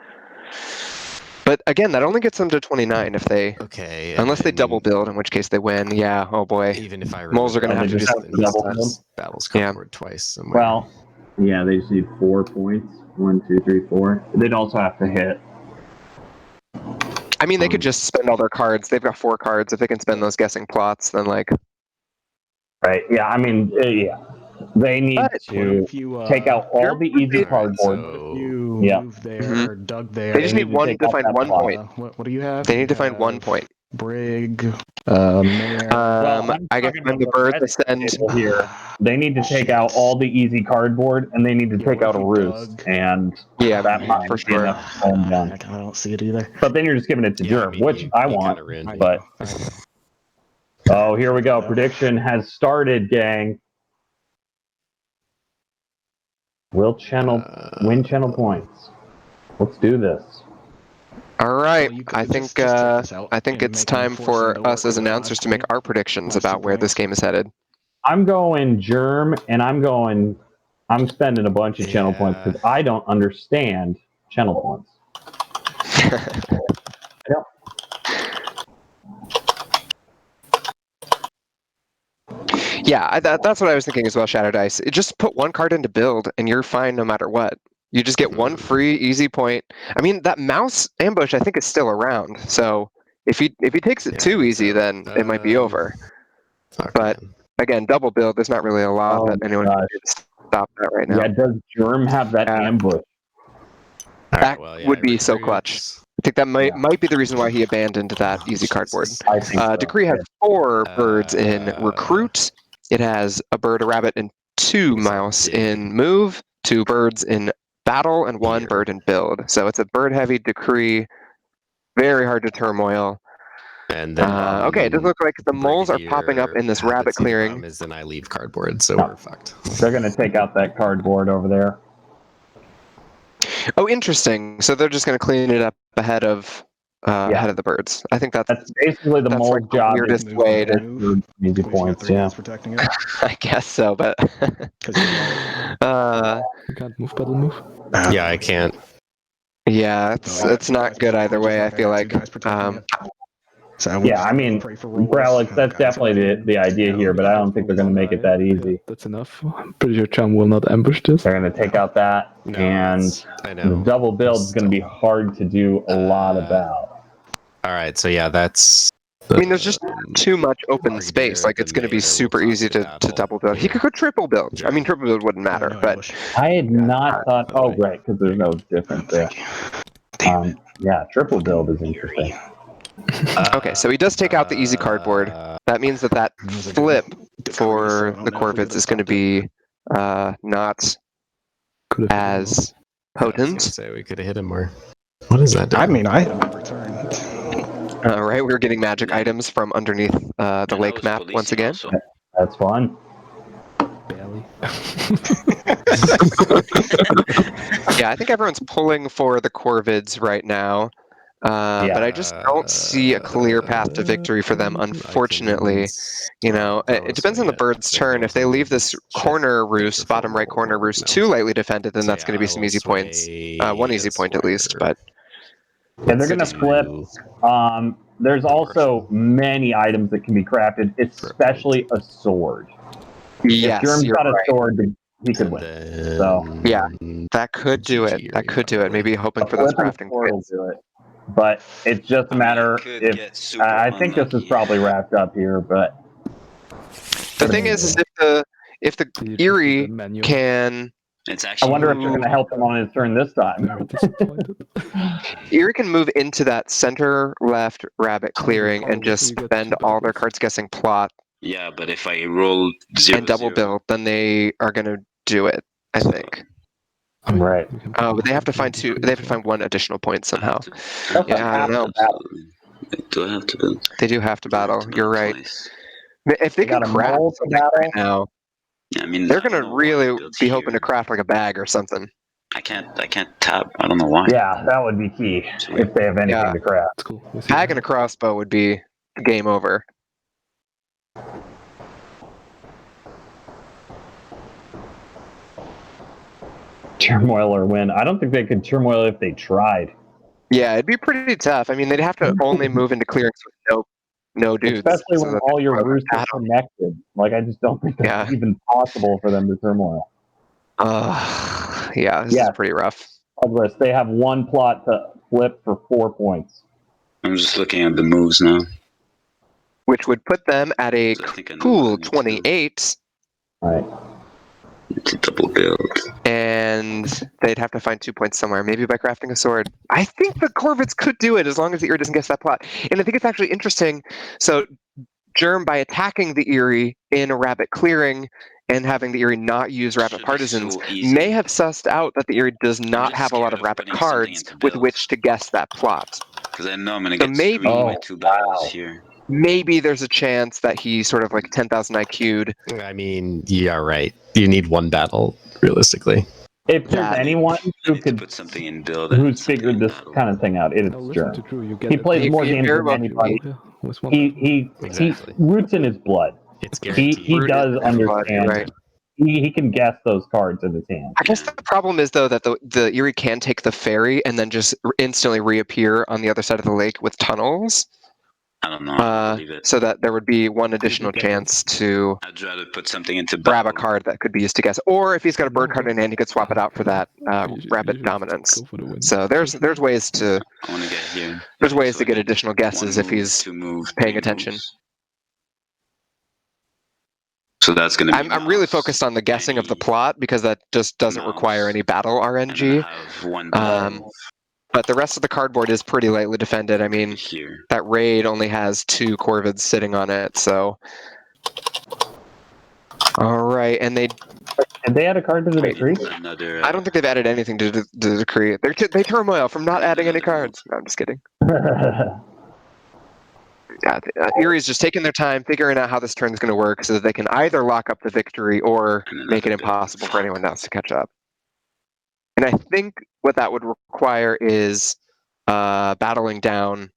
But again, that only gets them to 29 if they, Okay. unless they and double build, in which case they win. Yeah. Oh boy. Even if I Moles are gonna have to do something. battles Yeah. cardboard twice somewhere. Well, yeah, they just need 4 points. 1, 2, 3, 4. They'd also have to hit. I mean, they could just spend all their cards. They've got 4 cards. If they can spend those guessing plots, then like. Right. Yeah. I mean, yeah. They need But to if you take out all the easy Alright, cardboard. so You Yeah. move there Mhm. or dug there. They just They need need to one take to out find that 1 plot. point. What do you have? They need to You find 1 have point. Brig, Mayor. I guess talking when about the birds red ascend. table here, they need to take out all the easy cardboard, and they need to Yeah, take what out if a you roost, dug? and Yeah, that might for be sure. enough to slow them down. I don't see it either. But then you're just giving it to Yeah, Germ, mean, which you I want. kinda ruined I me. But know, I know. oh, here we go. Prediction has started, gang. Will channel win channel points? Let's do this. All right. Well, you could I just think check this out I think and it's make them time force them for to work us as with a announcers to make 5 our predictions last 2 about where this points. game is headed. I'm going Germ, and I'm spending a bunch of channel points because I don't understand channel points. I don't. Yeah, that's what I was thinking as well, Shadow Dice. Just put 1 card into build, and you're fine no matter what. You just get 1 free, easy point. I mean, that mouse ambush, I think, is still around. So if he takes it too easy, then it might be over. But again, double build, there's not really a lot that anyone can do to stop that right now. Yeah, does Germ have that ambush? That would be so clutch. I think that might be the reason why he abandoned that easy cardboard. I think so. Decree has 4 birds in recruit. It has a bird, a rabbit, and 2 mouse in move, 2 birds in battle, and 1 bird in build. So it's a bird-heavy decree. Very hard to turmoil. And then okay, it does look like the moles are popping up in this Brigadier rabbit had the same clearing. problem as then I leave cardboard, so No. we're fucked. They're going to take out that cardboard over there. Oh, interesting. So they're just going to clean it up ahead of the birds. I think that's basically the mole's like the job. weirdest is way to. move. Easy At least you got points, 3 yeah. guys protecting it. I guess so, but. You can't move, battle move. Yeah, I can't. Yeah, it's not good either way. I feel like. So Yeah, I mean, pray for rolls. Alex, that's Guys, definitely the idea here, but I don't think they're going to make it that easy. That's enough. I'm pretty sure Chum will not ambush this. They're going to take out that, No, and I the know. double build is going to be hard to do a lot about. All right, so yeah, that's. I mean, there's just too much open Arbiter, space. Like, the it's going to be Mater will super easy to battle double build. He here. could go triple build. I mean, triple build wouldn't matter, no but ambush. I had not thought. by the Oh, way. right, because there's no difference there. Yeah, triple build is interesting. okay. So he does take out the easy cardboard. That means that flip for the Corvids is going to be not Could have as I was gonna potent. say we could have hit him more. What is that? I doing? mean, I hit him every turn. Right, we were getting magic items from underneath the lake map once again. That's fun. barely. Yeah, I think everyone's pulling for the Corvids right now. But I just don't see a clear path to victory for them, unfortunately. You know, it depends on the bird's turn. If they leave this corner roost, bottom right corner roost, too lightly defended, then that's going to be some easy points. One easy point at least, but... Yeah, they're going to flip. There's also many items that can be crafted, especially a sword. Yes, if Germ's you're got a right. sword, he could win. So Yeah, that could do it. That could do it. Maybe hoping for those crafting sword will points. do it. But it's just a matter if I think this is probably wrapped up here, but The thing is if the Eyrie can... It's I actually. wonder if they're going to help him on his turn this time. Very disappointed. Eyrie can move into that center left rabbit clearing and just spend all their cards guessing plot Yeah, but if I roll 0 and double build, then they are going to do it, I think. Right. But they have to find two. They have to find one additional point somehow. Yeah, I don't know. Do I have to build? They do have to battle. You're right. Twice. If they They can got a craft mole to something battle. right now, Yeah, I mean, they're I don't going to know why I really built be here. hoping to craft like a bag or something. I can't tap. I don't know why. Yeah, that would be key if they have anything Yeah. to craft. That's cool. We'll see Bag and that. a crossbow would be game over. Turmoil or win. I don't think they could turmoil if they tried. Yeah, it'd be pretty tough. I mean, they'd have to only move into clearings with no dudes. Especially so when that all they your can roosts are battle. connected. Like, I just don't think that's Yeah. even possible for them to turmoil. Yeah, this Yeah. is pretty rough. Douglas, they have one plot to flip for 4 points. I'm just looking at the moves now. Which would put them at a So I think I know cool what I need to do. 28, Right. It's a double build. and they'd have to find 2 points somewhere, maybe by crafting a sword. I think the Corvids could do it as long as the Eyrie doesn't guess that plot. And I think it's actually interesting. So, Germ, by attacking the Eyrie in a rabbit clearing and having the Eyrie not use rabbit Should be partisans, so easy. may have sussed out that the Eyrie does not just have a lot scared of of rabbit putting something cards into with build. which to guess that plot. Because I know I'm going So to get maybe- screwed by Oh, 2 battles wow. here. Maybe there's a chance that he sort of like 10,000 IQ'd. I mean, yeah, right. You need one battle, realistically. If there's That- anyone I who need to could, put something in build. and who's something figured in this battle. kind of thing out, it's Now listen Germ. to Drew. You get He it. plays more He games very than well anybody. Yeah, with one. He Exactly. roots in his blood. It's He guaranteed. does understand. Right. He can guess those cards in his hand. I guess the problem is though that the Eyrie can take the ferry and then just instantly reappear on the other side of the lake with tunnels, I don't know. I believe it. so that there would be one additional get chance to I'd rather put something into grab battle. a card that could be used to guess. Or if he's got a bird card in hand, he could swap it out for that Usually rabbit just dominance. go for the win. So there's ways to I want to get here. there's ways So to I get need additional guesses 1 if move, he's 2 move, paying 3 attention. moves. So that's going to be. I'm really mouse, focused on the guessing of the 90, plot because that just doesn't require mouse, any battle and then I RNG. have 1 But the rest of the cardboard is pretty lightly defended. I mean, here. that raid only has 2 Corvids sitting on it, so. All right, and Did they add a card to the Wait. decree? Another. I don't think they've added anything to the decree. They turmoil from not adding any cards. No, I'm just kidding. Yeah, Erie's just taking their time, figuring out how this turn is going to work so that they can either lock up the victory or And make it another bit. impossible for anyone else to catch up. And I think what that would require is battling down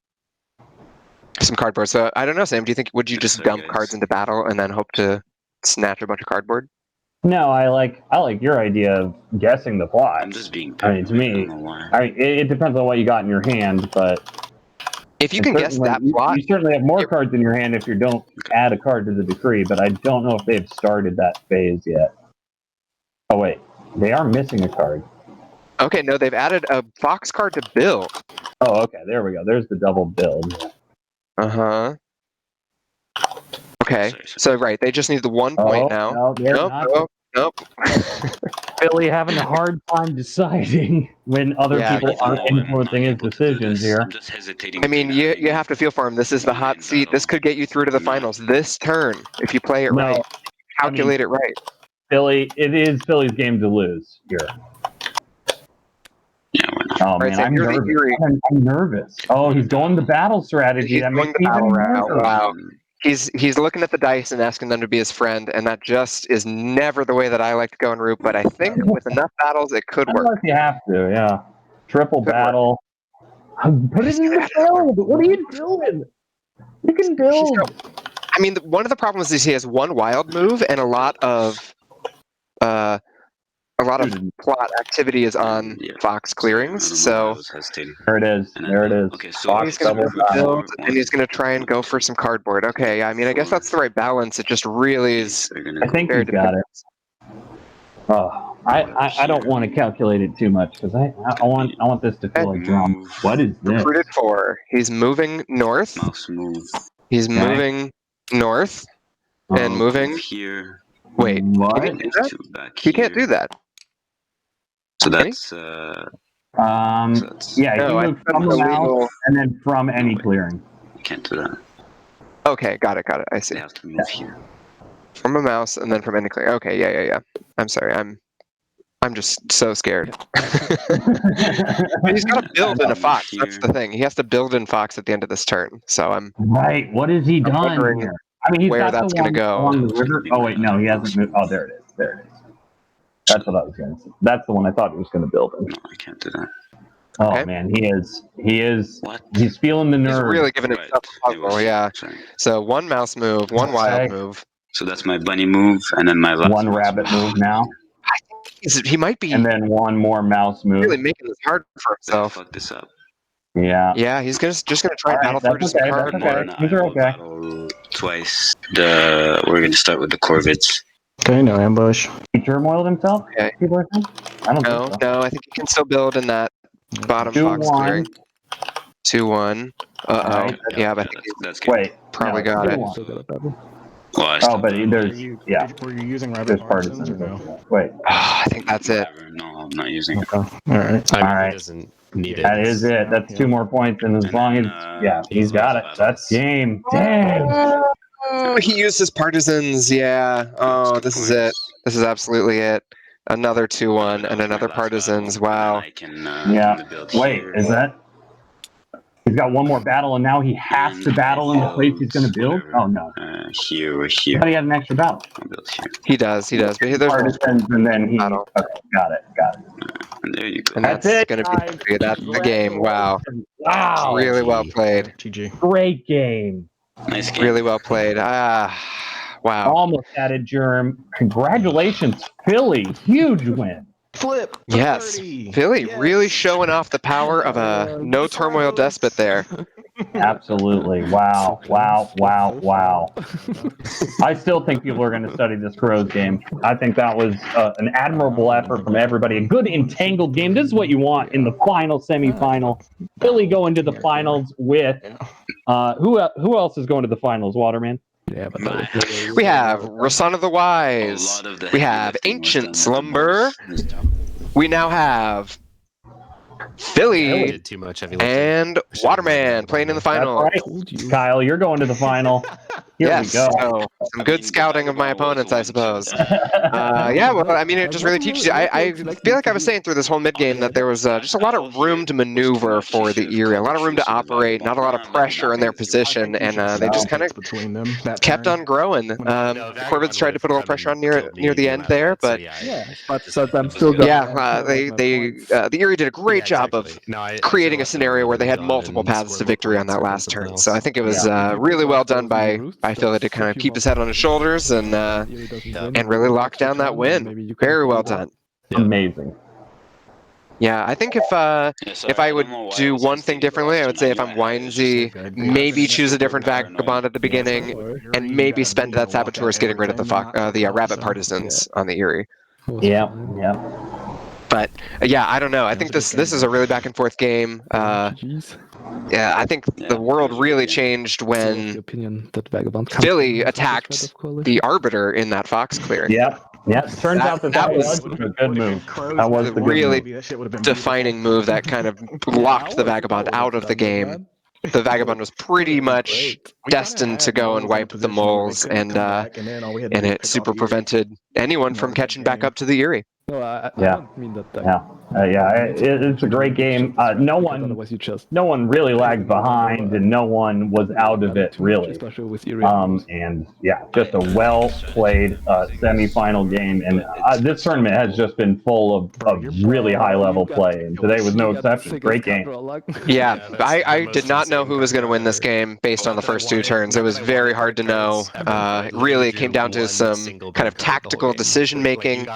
some cardboard. So I don't know, Sam. Do you think would you just Sorry, dump guys. cards into battle and then hope to snatch a bunch of cardboard? No, I like your idea of guessing the plot. I'm just being. I mean, to me, I don't know why. it depends on what you got in your hand, but If you can guess that you, plot, you certainly have more cards in your hand if you don't add a card to the decree, but I don't know if they've started that phase yet. Oh wait, they are missing a card. okay, no, they've added a Fox card to build. Oh, okay, there we go. There's the double build. Uh-huh. Okay, so right, they just need the 1 point now. No, they're not. Nope. Philly having a hard time deciding when other Yeah, people aren't influencing his decisions here. I'm just hesitating. I mean, you have to feel for him. This is the hot seat. This could get you through to the finals this turn if you play it No, right. Calculate it right. Philly, it is Philly's game to lose here. Yeah, why not? Oh Right, man, so I'm here's the nervous. Eyrie. I'm nervous. Oh, he's going the battle strategy. He's That going makes the me even battle route. nervous. Wow. He's looking at the dice and asking them to be his friend, and that just is never the way that I like to go in Root. But I think with enough battles, it could I work. don't know if you have to, yeah. Triple Good battle. Put it in the build. What are you doing? You can build. I mean, one of the problems is he has one wild move, and a lot of plot activity is on Yeah. Fox clearings. So There it is. There it is. Okay, so Fox he's going double to battle. build, and he's going to try and go for some cardboard. Okay, I mean, I guess that's the right balance. It just really is. I think very he's got it. Oh, I don't want to calculate it too much because I want this to feel like drama. What is this? Recruited for. He's moving north. Mouse move He's moving north and moving. here. Wait, What? he didn't do that? To back He can't here. do that. So Can he? that's Yeah, No, I he moved think from the that's mouse illegal. and then from any clearing. you can't do that. Okay, got it. I see. They have to move here. From a mouse and then from any clear. Okay, yeah. I'm sorry. I'm just so scared. He's got to build in a fox. That's the thing. He has to build in fox at the end of this turn. So I'm Right. What has he done wondering here? I mean, he's where got that's the gonna one go. along the river. Oh wait, no, he hasn't moved. Oh, there it is. There it is. That's what I was going to say. That's the one I thought he was going to build in. No, I can't do that. Oh Okay. man, he is. What? He's feeling the he's nerve. really giving Right. himself a It was- puzzle. Yeah. sorry. So one mouse move, one wild Okay. move. So that's my bunny move, and then my last One mouse rabbit move now, He might be and then one more mouse move. really making this hard for I himself. fucked this up. Yeah. Yeah, he's just gonna try and battle Alright, through to that's some okay, cards. that's okay. Then These I are will okay. battle twice. We're gonna start with the Corvids. Okay, no ambush. He turmoiled himself. Okay. People are saying? I don't No, think so. no, I think he can still build in that bottom fox 2-1. clearing. 2-1. Alright. Yeah, but I think he's That's good. Wait. probably no, got it. 2-1. Well, I Oh, still but battle. there's yeah. Were you using rabbit There's partisans or partisans. no? Wait. I think that's it. Whatever. No, I'm not using it. Okay. All right. I mean, Alright. he doesn't need it. That is it. That's 2 more points, and as long as he's got it. That's game. Dang. Oh, he used his partisans. Yeah. Oh, this is it. This is absolutely it. Another 2-1 and another partisans. Wow. I can, Yeah. build Wait, here. is that? He's got one more battle, and now he has to battle in the place he's going to build. Oh no! Here or I here. thought he had an extra battle. I'll build here. He does. But there's Partisans, and then he. Battle. Okay, got it. And there you go. and That's that's it, gonna guys. be that's the game. Wow. Wow! Really well played. GG. Great game. Nice game. Really well played. Wow. Almost had it, Germ. Congratulations, Philly! Huge win. Flip. Yes. Philly really showing off the power of a no turmoil despot there. Absolutely. Wow. I still think people are going to study this Crows game. I think that was an admirable effort from everybody. A good entangled game. This is what you want in the final semifinal. Philly go into the finals with who else is going to the finals, Waterman? Yeah, but We have Rasan of the Wise. We have Ancient Slumber. We now have Philly Did too much heavy lifting. and Waterman playing in the final. That's right. Kyle, you're going to the final. Here Yes, we go. so some good scouting of my opponents, I suppose. Yeah, well, I mean, it just really teaches you. I feel like I was saying through this whole mid game that there was just a lot of room to maneuver for the Eyrie, a lot of room to operate, not a lot of pressure in their position, and they just kind of between them kept on growing. Corvid's tried to put a little pressure on near the end there, but but I'm still going. yeah, the Eyrie did a great job of creating a scenario where they had multiple paths to victory on that last turn. So I think it was really well done by Philly to kind of keep his head on his shoulders and really lock down that win. Very well done. Amazing. Yeah, I think if I would do one thing differently, I would say if I'm Winesy, maybe choose a different Vagabond at the beginning, and maybe spend that Saboteurs getting rid of the Rabbit Partisans on the Eyrie. Yeah. But yeah, I don't know. I think this is a really back and forth game. Yeah, I think the world really changed when Philly attacked the Arbiter in that Fox clear. Yep. Turns out that was a good move. That was the really move. defining move that kind of locked the Vagabond out of the game. The Vagabond was pretty much destined to go and wipe the moles, and it super prevented anyone from catching back up to the Eyrie. No, I Yeah. don't mean that. It's a great game. No one really lagged behind, and no one was out of it really. Especially with Eyrie. And yeah, just a well-played semifinal game. And this tournament has just been full of really high-level play, and today was no exception. Great game. Yeah, I did not know who was going to win this game based on the first two turns. It was very hard to know. Really, it came down to some kind of tactical decision-making.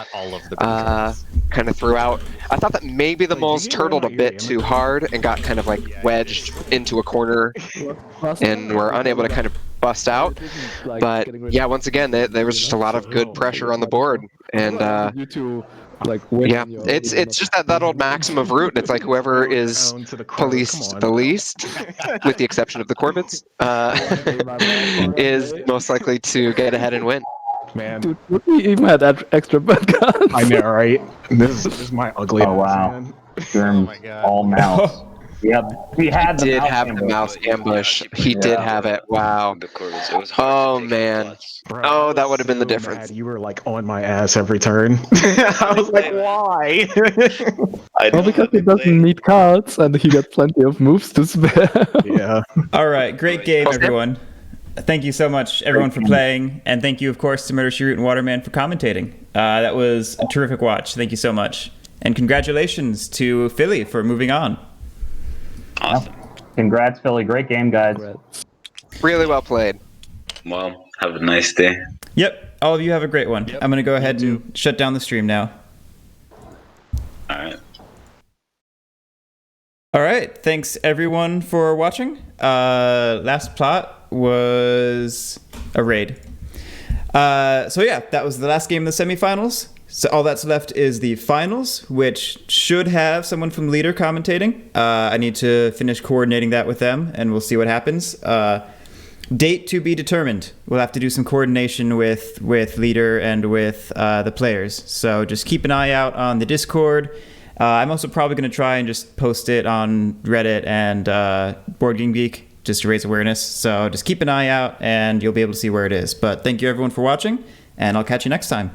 Kind of throughout. I thought that maybe the moles turtled a bit too hard and got kind of like wedged into a corner and were unable to kind of bust out. But yeah, once again, there was just a lot of good pressure on the board. And yeah, it's just that old maxim of root. It's like whoever is policed the least, with the exception of the Corvids, is most likely to get ahead and win. Man, dude, we even had extra bad cards. I know, right? This is my ugly. Oh wow, Germ, all mouse. Yep, we had the mouse ambush. He did have it. Wow. Oh man. Bro, oh, that would have been the difference. You were like on my ass every turn. I was like, why? Well, because he doesn't need cards and he got plenty of moves to spare. Yeah. All right, great game, everyone. Thank you so much, everyone, for playing, and thank you, of course, to MurderSheRoot and Waterman for commentating. That was a terrific watch. Thank you so much, and congratulations to Philly for moving on. Awesome. Congrats, Philly. Great game, guys. Really well played. Well, have a nice day. Yep, all of you have a great one. I'm going to go ahead and shut down the stream now. All right. All right, thanks everyone for watching. Last plot was a raid. So yeah, that was the last game of the semifinals. So all that's left is the finals, which should have someone from Leader commentating. I need to finish coordinating that with them, and we'll see what happens. Date to be determined. We'll have to do some coordination with Leader and with the players. So just keep an eye out on the Discord. I'm also probably going to try and just post it on Reddit and Board Game Geek just to raise awareness. So just keep an eye out and you'll be able to see where it is. But thank you everyone for watching, and I'll catch you next time.